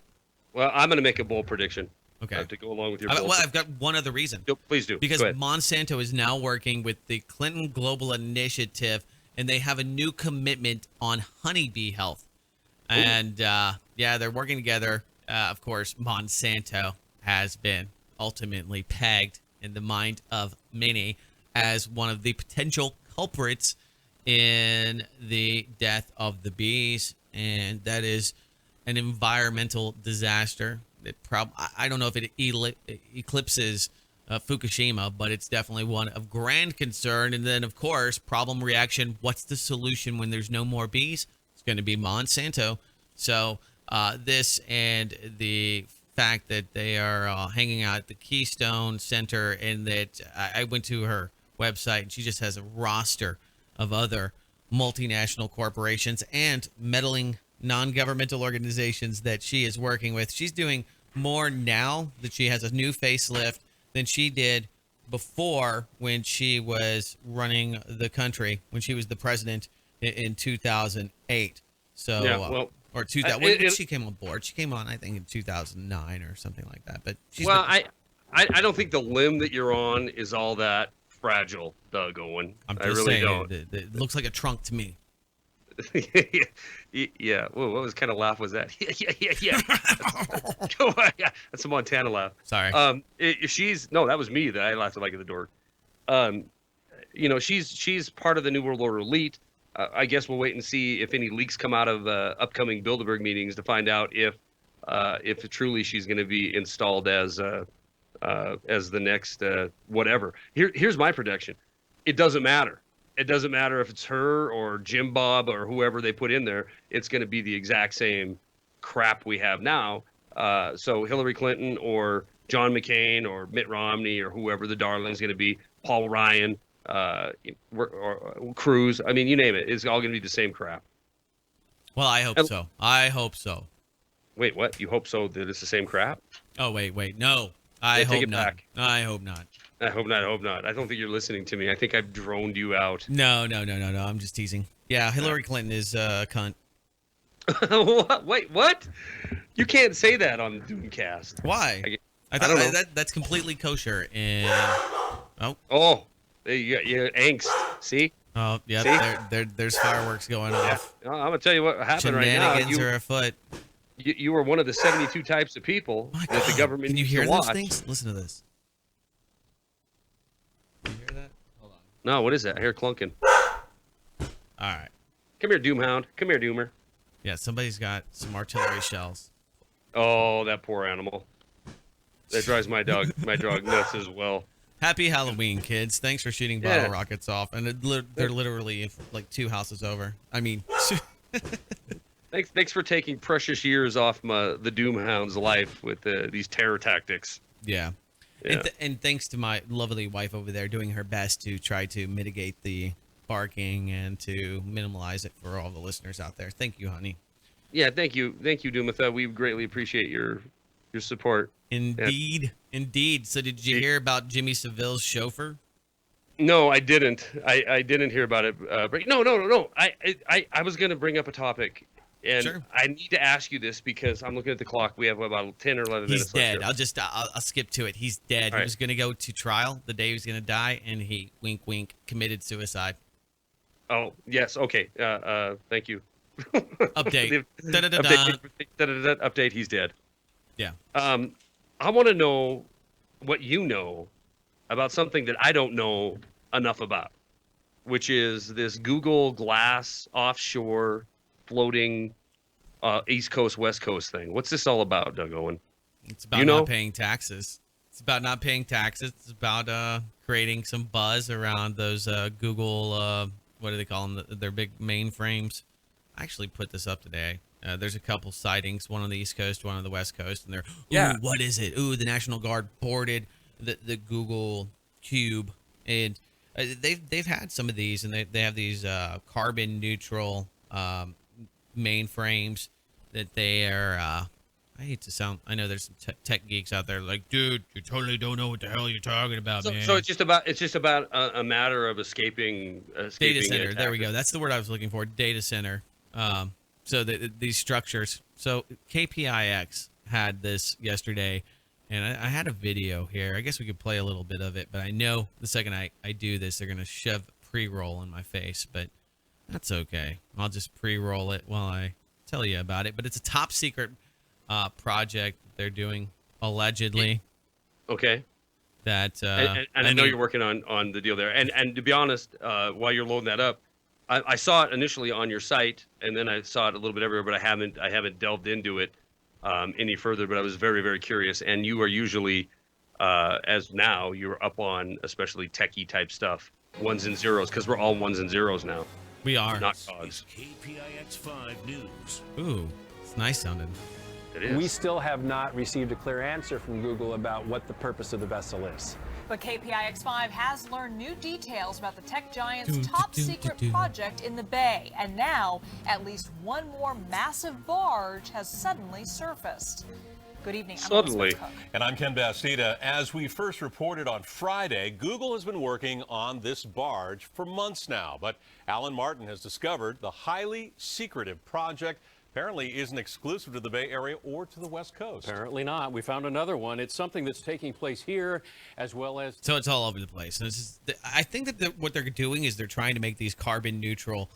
Well, I'm going to make a bold prediction. Okay. To go along with your. I've got one other reason. Please do. Because Monsanto is now working with the Clinton Global Initiative, and they have a new commitment on honeybee health. Ooh. And they're working together. Of course, Monsanto has been ultimately pegged in the mind of many as one of the potential culprits in the death of the bees, and that is an environmental disaster. I don't know if it eclipses Fukushima, but it's definitely one of grand concern. And then, of course, problem reaction. What's the solution when there's no more bees? It's going to be Monsanto. So this and the fact that they are hanging out at the Keystone Center, and that I went to her website, and she just has a roster of other multinational corporations and meddling non-governmental organizations that she is working with. She's doing more now that she has a new facelift than she did before, when she was running the country, when she was the president in 2008. So, yeah, or 2000. When she came on board, she came on, I think, in 2009 or something like that. But I don't think the limb that you're on is all that fragile, Doug Owen. I'm just saying, don't. It looks like a trunk to me. Yeah. Whoa, what kind of laugh was that? Yeah. That's a Montana laugh. Sorry. That was me that I laughed like at the door. She's part of the New World Order elite. I guess we'll wait and see if any leaks come out of upcoming Bilderberg meetings to find out if truly she's going to be installed as the next whatever. Here's my prediction. It doesn't matter. It doesn't matter if it's her or Jim Bob or whoever they put in there. It's going to be the exact same crap we have now. So Hillary Clinton or John McCain or Mitt Romney or whoever the darling is going to be, Paul Ryan, or Cruz. I mean, you name it. It's all going to be the same crap. Well, I hope so. I hope so. Wait, what? You hope so that it's the same crap? Oh, wait. No. I Take hope it not. back. I hope not. I hope not. I hope not. I don't think you're listening to me. I think I've droned you out. No. I'm just teasing. Yeah, Hillary Clinton is a cunt. What? Wait, what? You can't say that on DoomCast. Why? I don't know. that's completely kosher. And Oh, you angst. See? oh, yeah, See? there's fireworks going off. I'm gonna tell you what happened right now. Shenanigans are afoot. You were one of the 72 types of people My that the God. government Can you needs hear to those watch. things? Listen to this. Can you hear that? Hold on. No, what is that? I hear clunking. All right. Come here, Doomhound. Come here, Doomer. Yeah, somebody's got some artillery shells. Oh, that poor animal. That drives my dog nuts as well. Happy Halloween, kids. Thanks for shooting Yeah. bottle rockets off. And they're literally like 2 houses over. I mean, Thanks for taking precious years off the Doomhound's life with these terror tactics. yeah. Yeah. And thanks to my lovely wife over there doing her best to try to mitigate the barking and to minimize it for all the listeners out there. Thank you, honey. Yeah, thank you, Doomatha. We greatly appreciate your support. Indeed. So did you hear about Jimmy Seville's chauffeur? No, I didn't. I didn't hear about it. No. I was going to bring up a topic, and Sure. I need to ask you this because I'm looking at the clock. We have about 10 or 11 He's minutes dead. left. I'll skip to it. He's dead. All He right. was going to go to trial the day he was going to die, and he, wink, wink, committed suicide. Oh, yes. Okay. Thank you. Update. Update. Update. He's dead. Yeah. I want to know what you know about something that I don't know enough about, which is this Google Glass offshore floating East Coast, West Coast thing. What's this all about, Doug Owen? It's about You know? not paying taxes. It's about creating some buzz around those Google, what do they call them? Their big mainframes. I actually put this up today. There's a couple sightings, one on the East Coast, one on the West Coast, and they're, Yeah. what is it? Ooh, the National Guard boarded the Google Cube, and they've had some of these, and they have these carbon neutral mainframes that they are. I hate to sound. I know there's some tech geeks out there like, dude, you totally don't know what the hell you're talking about, man. So it's just about a matter of escaping Data center. attackers. There we go. That's the word I was looking for. Data center. So these structures. So KPIX had this yesterday, and I had a video here. I guess we could play a little bit of it, but I know the second I do this, they're gonna shove pre-roll in my face, but that's okay. I'll just pre-roll it while I tell you about it. But it's a top secret project they're doing allegedly. Okay. That And I know you're working on the deal there. And to be honest, while you're loading that up, I saw it initially on your site, and then I saw it a little bit everywhere, but I haven't delved into it any further. But I was very, very curious. And you are usually, you're up on especially techie type stuff, ones and zeros, because we're all ones and zeros now, we are. not cogs. KPIX 5 News. Ooh, it's nice sounding. It is. We still have not received a clear answer from Google about what the purpose of the vessel is. But KPIX5 has learned new details about the tech giant's Doo, top doo, doo, secret doo. project in the Bay. And now, at least one more massive barge has suddenly surfaced. Good evening. I'm Suddenly. Elizabeth Cook. And I'm Ken Bastida. As we first reported on Friday, Google has been working on this barge for months now. But Alan Martin has discovered the highly secretive project apparently isn't exclusive to the Bay Area or to the West Coast. Apparently not. We found another one. It's something that's taking place here as well as... So it's all over the place. And I think that what they're doing is they're trying to make these carbon neutral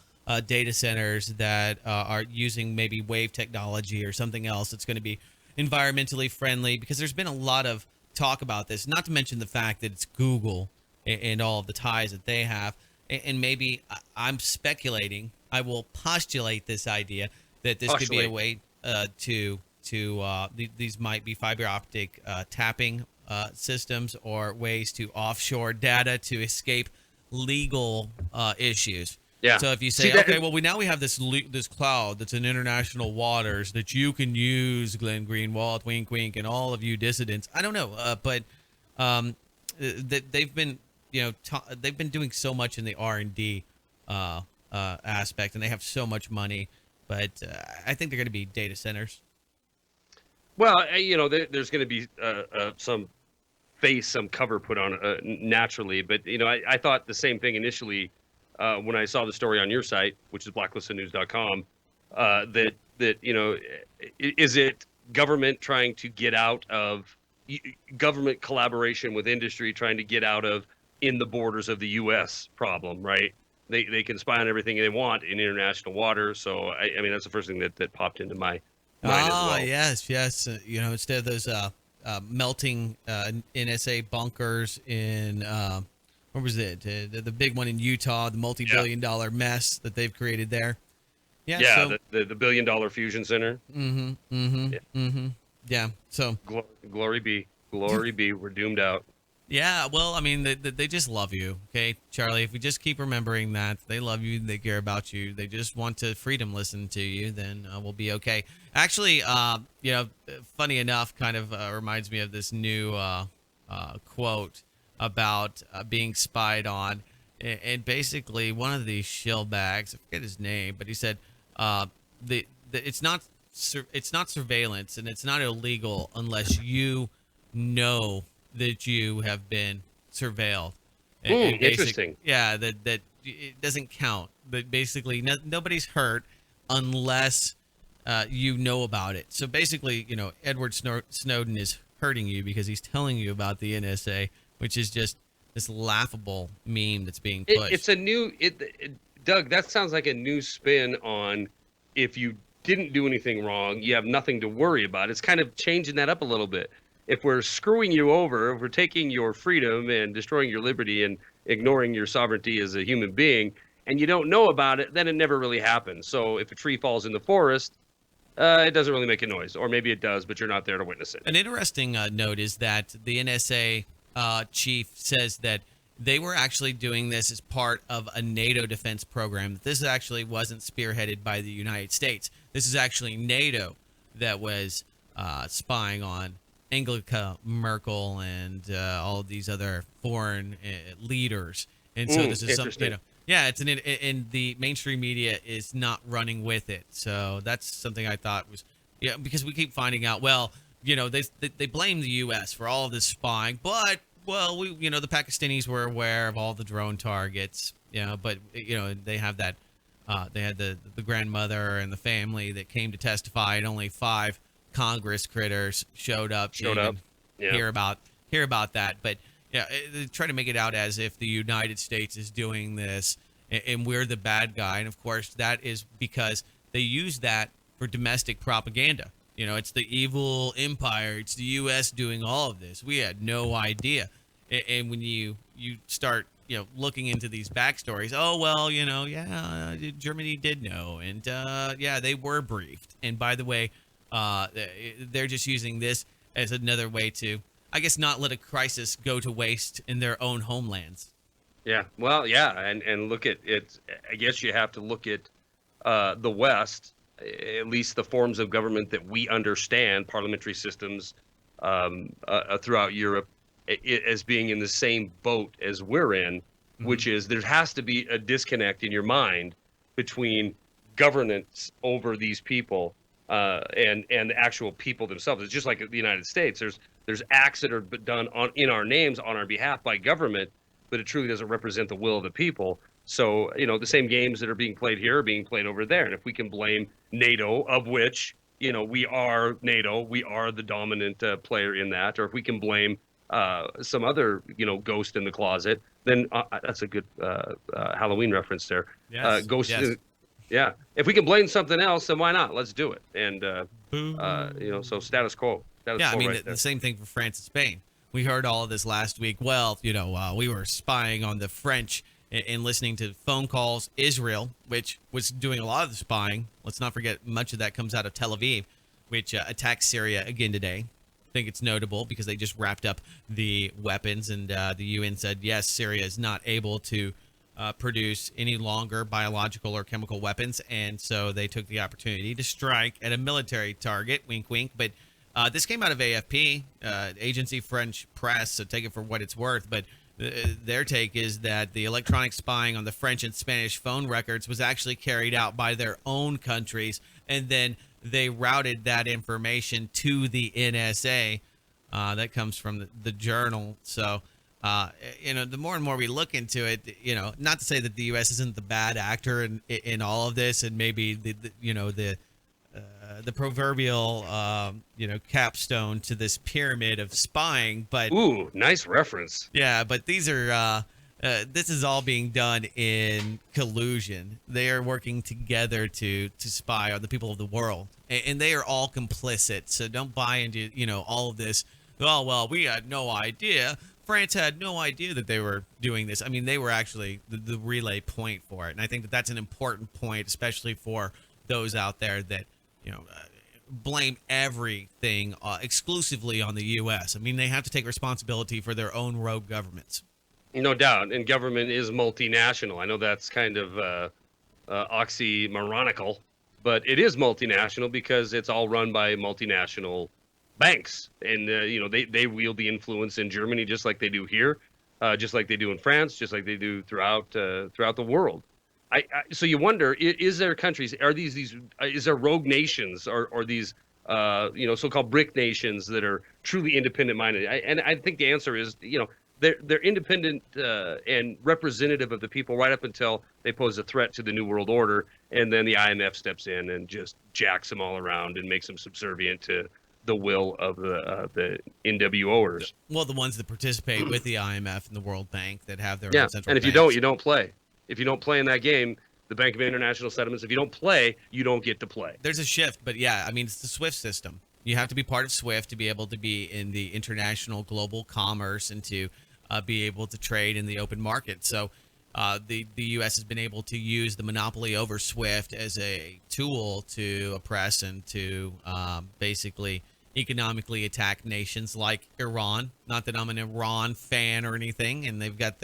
data centers that are using maybe wave technology or something else that's going to be environmentally friendly, because there's been a lot of talk about this, not to mention the fact that it's Google and all of the ties that they have. And maybe I'm speculating, I will postulate this idea that this could be a way these might be fiber optic tapping systems or ways to offshore data to escape legal issues. Yeah. So if you say, See, that- okay, well, we have this cloud that's in international waters that you can use, Glenn Greenwald, wink, wink, and all of you dissidents. I don't know, but they've been, they've been doing so much in the R&D aspect, and they have so much money. but I think they're going to be data centers. Well, there's going to be some cover put on naturally, but I thought the same thing initially when I saw the story on your site, which is blacklistednews.com, that is it government trying to get out of government collaboration with industry, trying to get out of in the borders of the U.S. problem, right? They can spy on everything they want in international waters. So I mean that's the first thing that popped into my mind as well. Yes. Instead of those melting NSA bunkers in where was it? The big one in Utah, the multi-billion-dollar mess that they've created there. Yeah. So, the $1 billion fusion center. Yeah. So glory be, we're doomed out. Yeah, well, I mean, they just love you, okay, Charlie? If we just keep remembering that they love you, they care about you, they just want to freedom listen to you, then we'll be okay. Actually, funny enough, kind of reminds me of this new quote about being spied on, and basically one of these shillbags, I forget his name, but he said it's not surveillance and it's not illegal unless you know that you have been surveilled. And interesting. Yeah, that it doesn't count. But basically, nobody's hurt unless you know about it. So basically, Edward Snowden is hurting you because he's telling you about the NSA, which is just this laughable meme that's being pushed. It's a new, Doug, that sounds like a new spin on if you didn't do anything wrong, you have nothing to worry about. It's kind of changing that up a little bit. If we're screwing you over, if we're taking your freedom and destroying your liberty and ignoring your sovereignty as a human being, and you don't know about it, then it never really happens. So if a tree falls in the forest, it doesn't really make a noise. Or maybe it does, but you're not there to witness it. An interesting note is that the NSA chief says that they were actually doing this as part of a NATO defense program. This actually wasn't spearheaded by the United States. This is actually NATO that was spying on Angela Merkel and all of these other foreign leaders, and so this is something. It's and the mainstream media is not running with it. So that's something I thought was, because we keep finding out. Well, they blame the U.S. for all of this spying, but the Pakistanis were aware of all the drone targets. But they have that. They had the grandmother and the family that came to testify, and only 5 Congress critters showed up. Hear about that, but they try to make it out as if the United States is doing this and we're the bad guy, and of course that is because they use that for domestic propaganda. It's the evil empire, it's the U.S. doing all of this. We had no idea, and when you start looking into these backstories, Germany did know, and they were briefed, and by the way, they're just using this as another way to, I guess, not let a crisis go to waste in their own homelands. Yeah, well, yeah, and look at it. I guess you have to look at the West, at least the forms of government that we understand, parliamentary systems throughout Europe, as being in the same boat as we're in, which is there has to be a disconnect in your mind between governance over these people and the actual people themselves. It's just like the United States. There's acts that are done in our names on our behalf by government, but it truly doesn't represent the will of the people. So the same games that are being played here are being played over there. And if we can blame NATO, of which we are NATO, we are the dominant player in that, or if we can blame some other ghost in the closet, then that's a good Halloween reference there. Yes. Ghost. Yeah, if we can blame something else, then why not? Let's do it. And so status quo. I mean, the same thing for France and Spain. We heard all of this last week. Well, we were spying on the French and listening to phone calls. Israel, which was doing a lot of the spying. Let's not forget, much of that comes out of Tel Aviv, which attacked Syria again today. I think it's notable because they just wrapped up the weapons, and the UN said, yes, Syria is not able to produce any longer biological or chemical weapons, and so they took the opportunity to strike at a military target, wink wink. But this came out of AFP, agency French press, so take it for what it's worth. But their take is that the electronic spying on the French and Spanish phone records was actually carried out by their own countries, and then they routed that information to the NSA. That comes from the Journal. So, the more and more we look into it, not to say that the U.S. isn't the bad actor in all of this, and maybe the proverbial capstone to this pyramid of spying, but Ooh, nice reference. yeah, but these are this is all being done in collusion. They are working together to spy on the people of the world, and they are all complicit. So don't buy into all of this. Oh well, we had no idea. France had no idea that they were doing this. I mean, they were actually the relay point for it, and I think that that's an important point, especially for those out there that blame everything exclusively on the U.S. I mean, they have to take responsibility for their own rogue governments. No doubt. And government is multinational. I know that's kind of oxymoronical, but it is multinational because it's all run by multinational banks. And, they wield the influence in Germany just like they do here, just like they do in France, just like they do throughout the world. So you wonder, is there countries, are is there rogue nations or these, so-called BRIC nations that are truly independent minded? And I think the answer is, they're independent and representative of the people right up until they pose a threat to the New World Order. And then the IMF steps in and just jacks them all around and makes them subservient to the will of the NWOers. Well, the ones that participate with the IMF and the World Bank that have their own central and if banks. you don't play. If you don't play in that game, the Bank of International Settlements, if you don't play, you don't get to play. There's a shift, but yeah, I mean, it's the SWIFT system. You have to be part of SWIFT to be able to be in the international global commerce and to be able to trade in the open market. So the U.S. has been able to use the monopoly over SWIFT as a tool to oppress and to basically economically attack nations like Iran. Not that I'm an Iran fan or anything, and they've got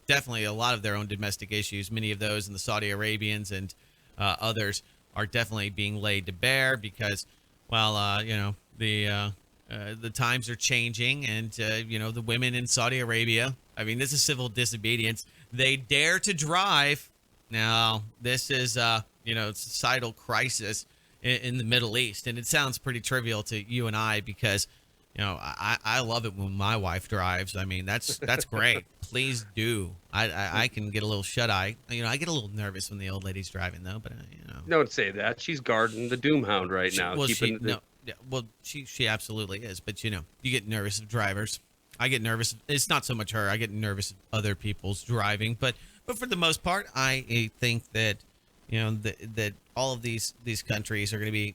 definitely a lot of their own domestic issues. Many of those in the Saudi Arabians and others are definitely being laid to bear because, the times are changing, and the women in Saudi Arabia. I mean, this is civil disobedience. They dare to drive. Now, this is societal crisis in the Middle East, and it sounds pretty trivial to you and I because I love it when my wife drives. I mean, that's great. Please do. I can get a little shut-eye. I get a little nervous when the old lady's driving, though. But Don't say that. She's guarding the Doomhound right now. She absolutely is. But you get nervous of drivers. I get nervous. It's not so much her. I get nervous of other people's driving. But for the most part, I think that that all of these countries are going to be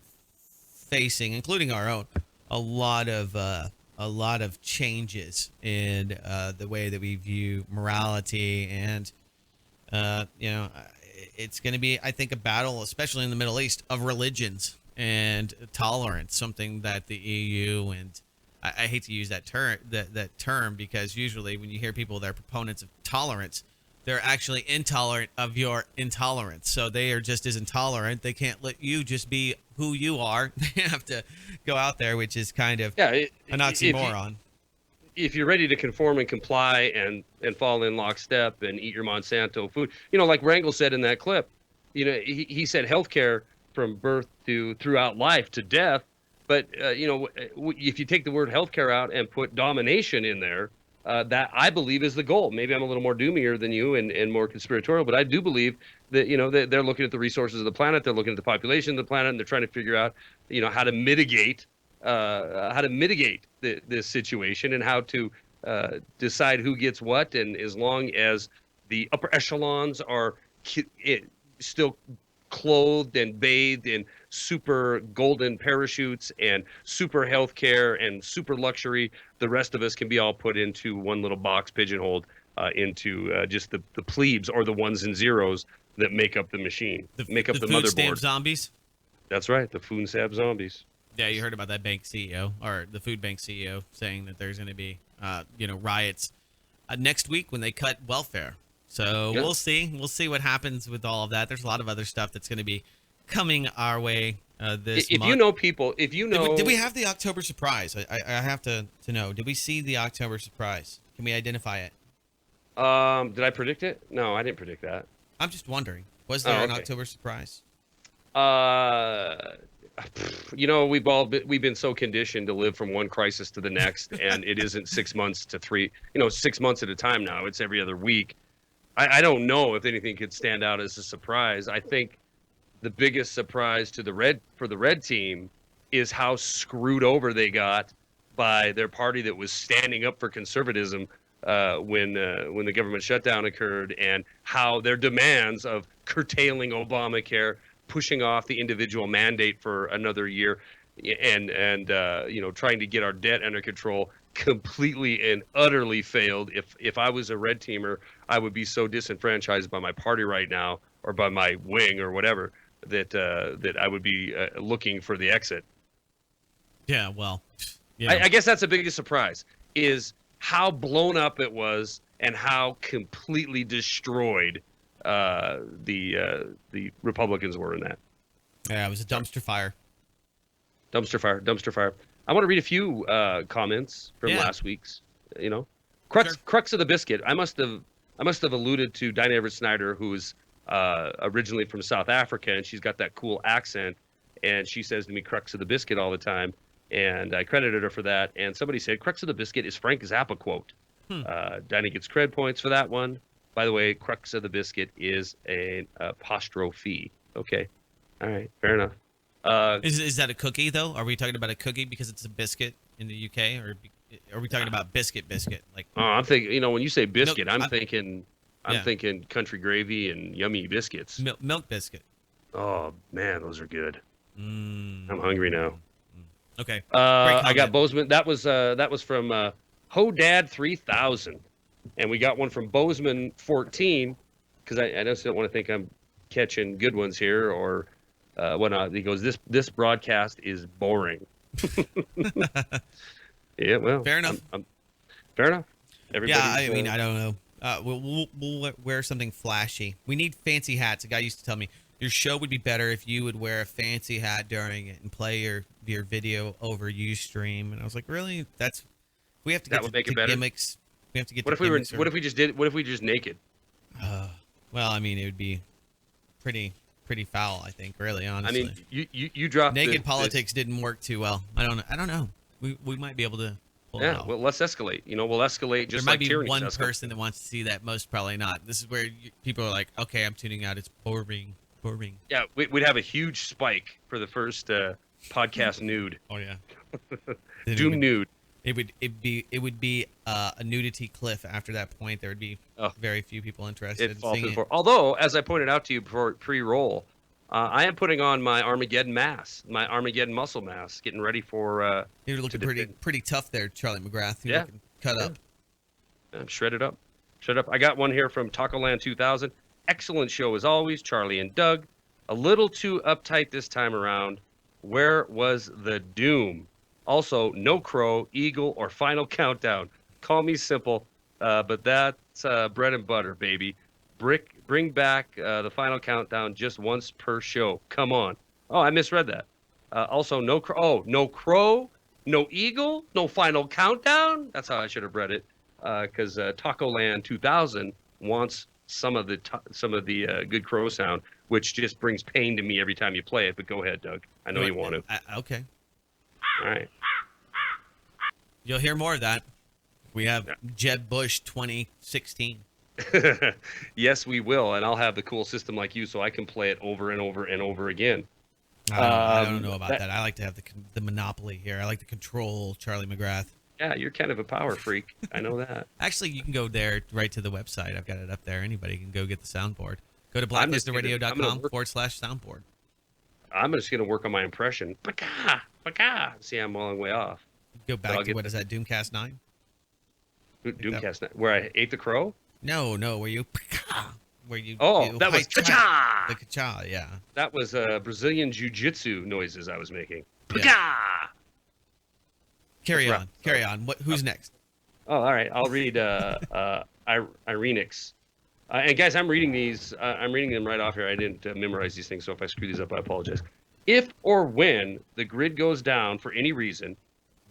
facing, including our own, a lot of changes in the way that we view morality, and it's going to be, I think, a battle, especially in the Middle East, of religions and tolerance. Something that the EU and I hate to use that term because usually when you hear people that are proponents of tolerance, they're actually intolerant of your intolerance. So they are just as intolerant. They can't let you just be who you are. They have to go out there, which is kind of an oxymoron. If you're ready to conform and comply and fall in lockstep and eat your Monsanto food, like Rangel said in that clip, he said healthcare from birth to throughout life to death. But, if you take the word healthcare out and put domination in there, that I believe is the goal. Maybe I'm a little more doomier than you and more conspiratorial, but I do believe that, that they're looking at the resources of the planet. They're looking at the population of the planet, and they're trying to figure out, how to mitigate this situation and how to decide who gets what. And as long as the upper echelons are still clothed and bathed in super golden parachutes and super healthcare and super luxury, the rest of us can be all put into one little box, pigeonholed into just the plebes or the ones and zeros that make up the machine, make up the food motherboard. Stamp zombies. That's right, the food stamp zombies. Yeah, you heard about that bank CEO or the food bank CEO saying that there's going to be riots next week when they cut welfare. So yeah. We'll see. We'll see what happens with all of that. There's a lot of other stuff that's going to be coming our way this month. Did we have the October surprise? I have to know. Did we see the October surprise? Can we identify it? Did I predict it? No, I didn't predict that. I'm just wondering, was there an okay. October surprise? We've been so conditioned to live from one crisis to the next, and it isn't 6 months to 3, 6 months at a time now. It's every other week. I don't know if anything could stand out as a surprise. I think the biggest surprise for the red team is how screwed over they got by their party that was standing up for conservatism when the government shutdown occurred, and how their demands of curtailing Obamacare, pushing off the individual mandate for another year, and trying to get our debt under control completely and utterly failed. If I was a red teamer, I would be so disenfranchised by my party right now, or by my wing or whatever, that I would be looking for the exit. Yeah, well, I guess that's the biggest surprise, is how blown up it was and how completely destroyed the Republicans were in that. Yeah, it was a dumpster fire. Dumpster fire. I want to read a few comments from last week's. Crux of the biscuit. I must have alluded to Dinah Everett Snyder, who is originally from South Africa, and she's got that cool accent, and she says to me "crux of the biscuit" all the time, and I credited her for that. And somebody said "crux of the biscuit" is Frank Zappa quote. Dinah gets cred points for that one. By the way, crux of the biscuit is an apostrophe. Okay, all right, fair enough. Is that a cookie though? Are we talking about a cookie because it's a biscuit in the UK, or are we talking about biscuit? Like, oh, I'm thinking. When you say biscuit, I'm thinking country gravy and yummy biscuits. Milk biscuit. Oh man, those are good. I'm hungry now. Okay. I got Bozeman. That was from Hodad 3000, and we got one from Bozeman 14, because I just don't want to think I'm catching good ones here or whatnot. He goes, this broadcast is boring. Yeah, well, fair enough. Fair enough. Everybody. Yeah, I mean, I don't know. We'll wear something flashy. We need fancy hats. A guy used to tell me your show would be better if you would wear a fancy hat during it and play your video over Ustream. And I was like, really? We have to get to gimmicks. We have to get. What if we just naked? Well, I mean, it would be pretty foul, I think. Really, honestly. I mean, you dropped naked politics didn't work too well. I don't know. We might be able to. Yeah, well, let's escalate. We'll escalate just like tyranny. There might be one person that wants to see that. Most probably not. This is where people are like, okay, I'm tuning out. It's boring. Yeah, we'd have a huge spike for the first podcast nude. Oh yeah, Doom nude. It would be a nudity cliff. After that point, there would be very few people interested in seeing it. Although, as I pointed out to you before pre-roll, I am putting on my Armageddon mask, my Armageddon muscle mask, getting ready for. You're looking pretty tough there, Charlie Mcgrath. You're looking cut up. I'm shredded up. I got one here from Tacoland 2000. Excellent show as always, Charlie and Doug. A little too uptight this time around. Where was the Doom? Also, no crow, eagle, or final countdown. Call me simple, but that's bread and butter, baby. Bring back the final countdown just once per show. Come on. Oh, I misread that. Also, no crow. Oh, no crow, no eagle, no final countdown. That's how I should have read it. Because Tacoland 2000 wants some of the good crow sound, which just brings pain to me every time you play it. But go ahead, Doug. I know you want to. Okay. All right. You'll hear more of that. We have Jeb Bush 2016. Yes, we will, and I'll have the cool system like you, so I can play it over and over and over again. I don't know about that. I like to have the monopoly here. I like to control Charlie Mcgrath. Yeah, you're kind of a power freak. I know that. Actually, you can go there right to the website. I've got it up there. Anybody can go get the soundboard. Go to blacklistradio.com/soundboard. I'm just going to work on my impression. Baka. See, I'm a long way off. Go back to, what is that, DoomCast 9? DoomCast 9. Where I ate the crow? No, where you... Where you... that was ka-cha! The ka-cha, yeah. That was Brazilian jiu-jitsu noises I was making. Yeah. Carry on. Who's next? Oh, all right. I'll read Irenix. And guys, I'm reading these. I'm reading them right off here. I didn't memorize these things, so if I screw these up, I apologize. If or when the grid goes down for any reason,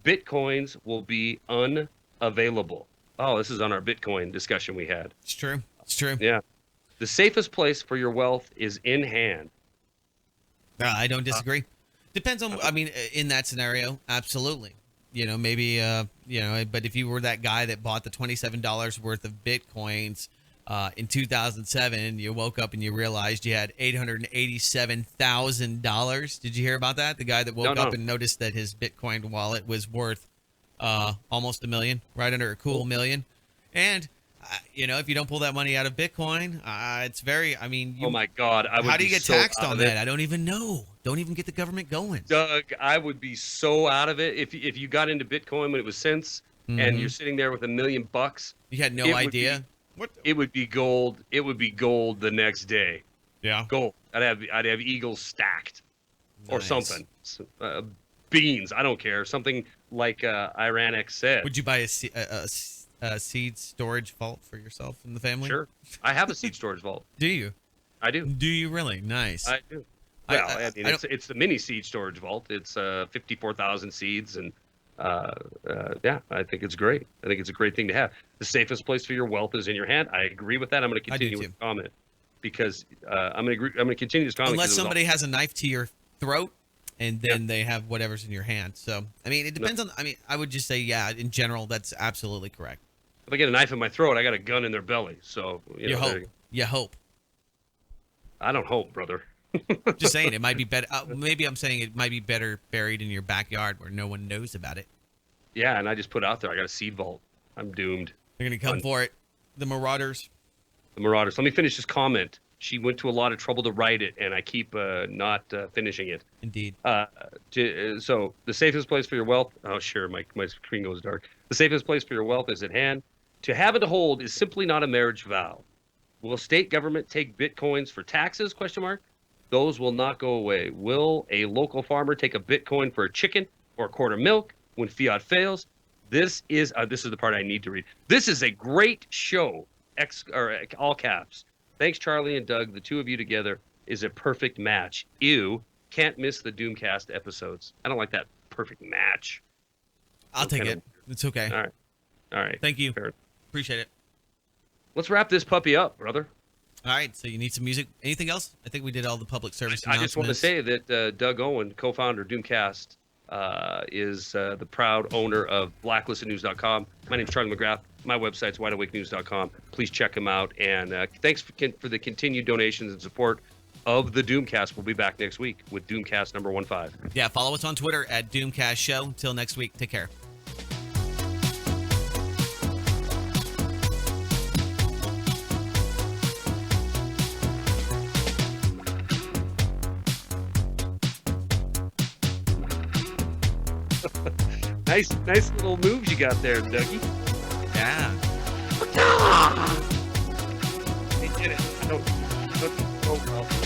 bitcoins will be unavailable. Oh, this is on our Bitcoin discussion we had. It's true. It's true. Yeah. The safest place for your wealth is in hand. I don't disagree. Depends on, I mean, in that scenario, absolutely. You know, maybe, but if you were that guy that bought the $27 worth of Bitcoins in 2007, you woke up and you realized you had $887,000. Did you hear about that? The guy that woke up and noticed that his Bitcoin wallet was worth almost $1 million, right under a cool $1 million. And, if you don't pull that money out of Bitcoin, it's very, oh my God. How do you get taxed on that? I don't even know. Don't even get the government going. Doug, I would be so out of it if you got into Bitcoin when it was cents and you're sitting there with $1 million. You had no idea. It would be gold. It would be gold the next day. Yeah. Gold. I'd have eagles stacked or something. Beans. I don't care. Something like Ironic said. Would you buy a seed storage vault for yourself and the family? Sure. I have a seed storage vault. Do you? I do. Do you really? Nice. I do. Well, it's the mini seed storage vault. It's 54,000 seeds, and I think it's great. I think it's a great thing to have. The safest place for your wealth is in your hand. I agree with that. I'm going to continue with the comment because I'm going to continue this comment. Unless somebody has a knife to your throat, and then they have whatever's in your hand. So, I mean, it depends on. I mean, I would just say, in general, that's absolutely correct. If I get a knife in my throat, I got a gun in their belly. So you hope. You hope. I don't hope, brother. Just saying, it might be better. Maybe I'm saying it might be better buried in your backyard where no one knows about it. Yeah, and I just put it out there. I got a seed vault. I'm doomed. They're gonna come for it. The Marauders. The Marauders. Let me finish this comment. She went to a lot of trouble to write it, and I keep not finishing it. Indeed. So the safest place for your wealth. Oh, sure. My screen goes dark. The safest place for your wealth is at hand. To have and to hold is simply not a marriage vow. Will state government take Bitcoins for taxes? ? Those will not go away. Will a local farmer take a Bitcoin for a chicken or a quart of milk when fiat fails? This is the part I need to read. This is a great show. All caps. Thanks, Charlie and Doug. The two of you together is a perfect match. Ew. Can't miss the DoomCast episodes. I don't like that perfect match. I'll take it. It's okay. All right. Thank you. Appreciate it. Let's wrap this puppy up, brother. All right, so you need some music. Anything else? I think we did all the public service announcements. I just want to say that Doug Owen, co-founder of DoomCast, is the proud owner of blacklistednews.com. My name is Charlie Mcgrath. My website's wideawakenews.com. Please check him out. And thanks for the continued donations and support of the DoomCast. We'll be back next week with DoomCast number 15. Yeah, follow us on Twitter at DoomCast Show. Until next week, take care. Nice little moves you got there, Dougie. Yeah. He did it. I don't know well.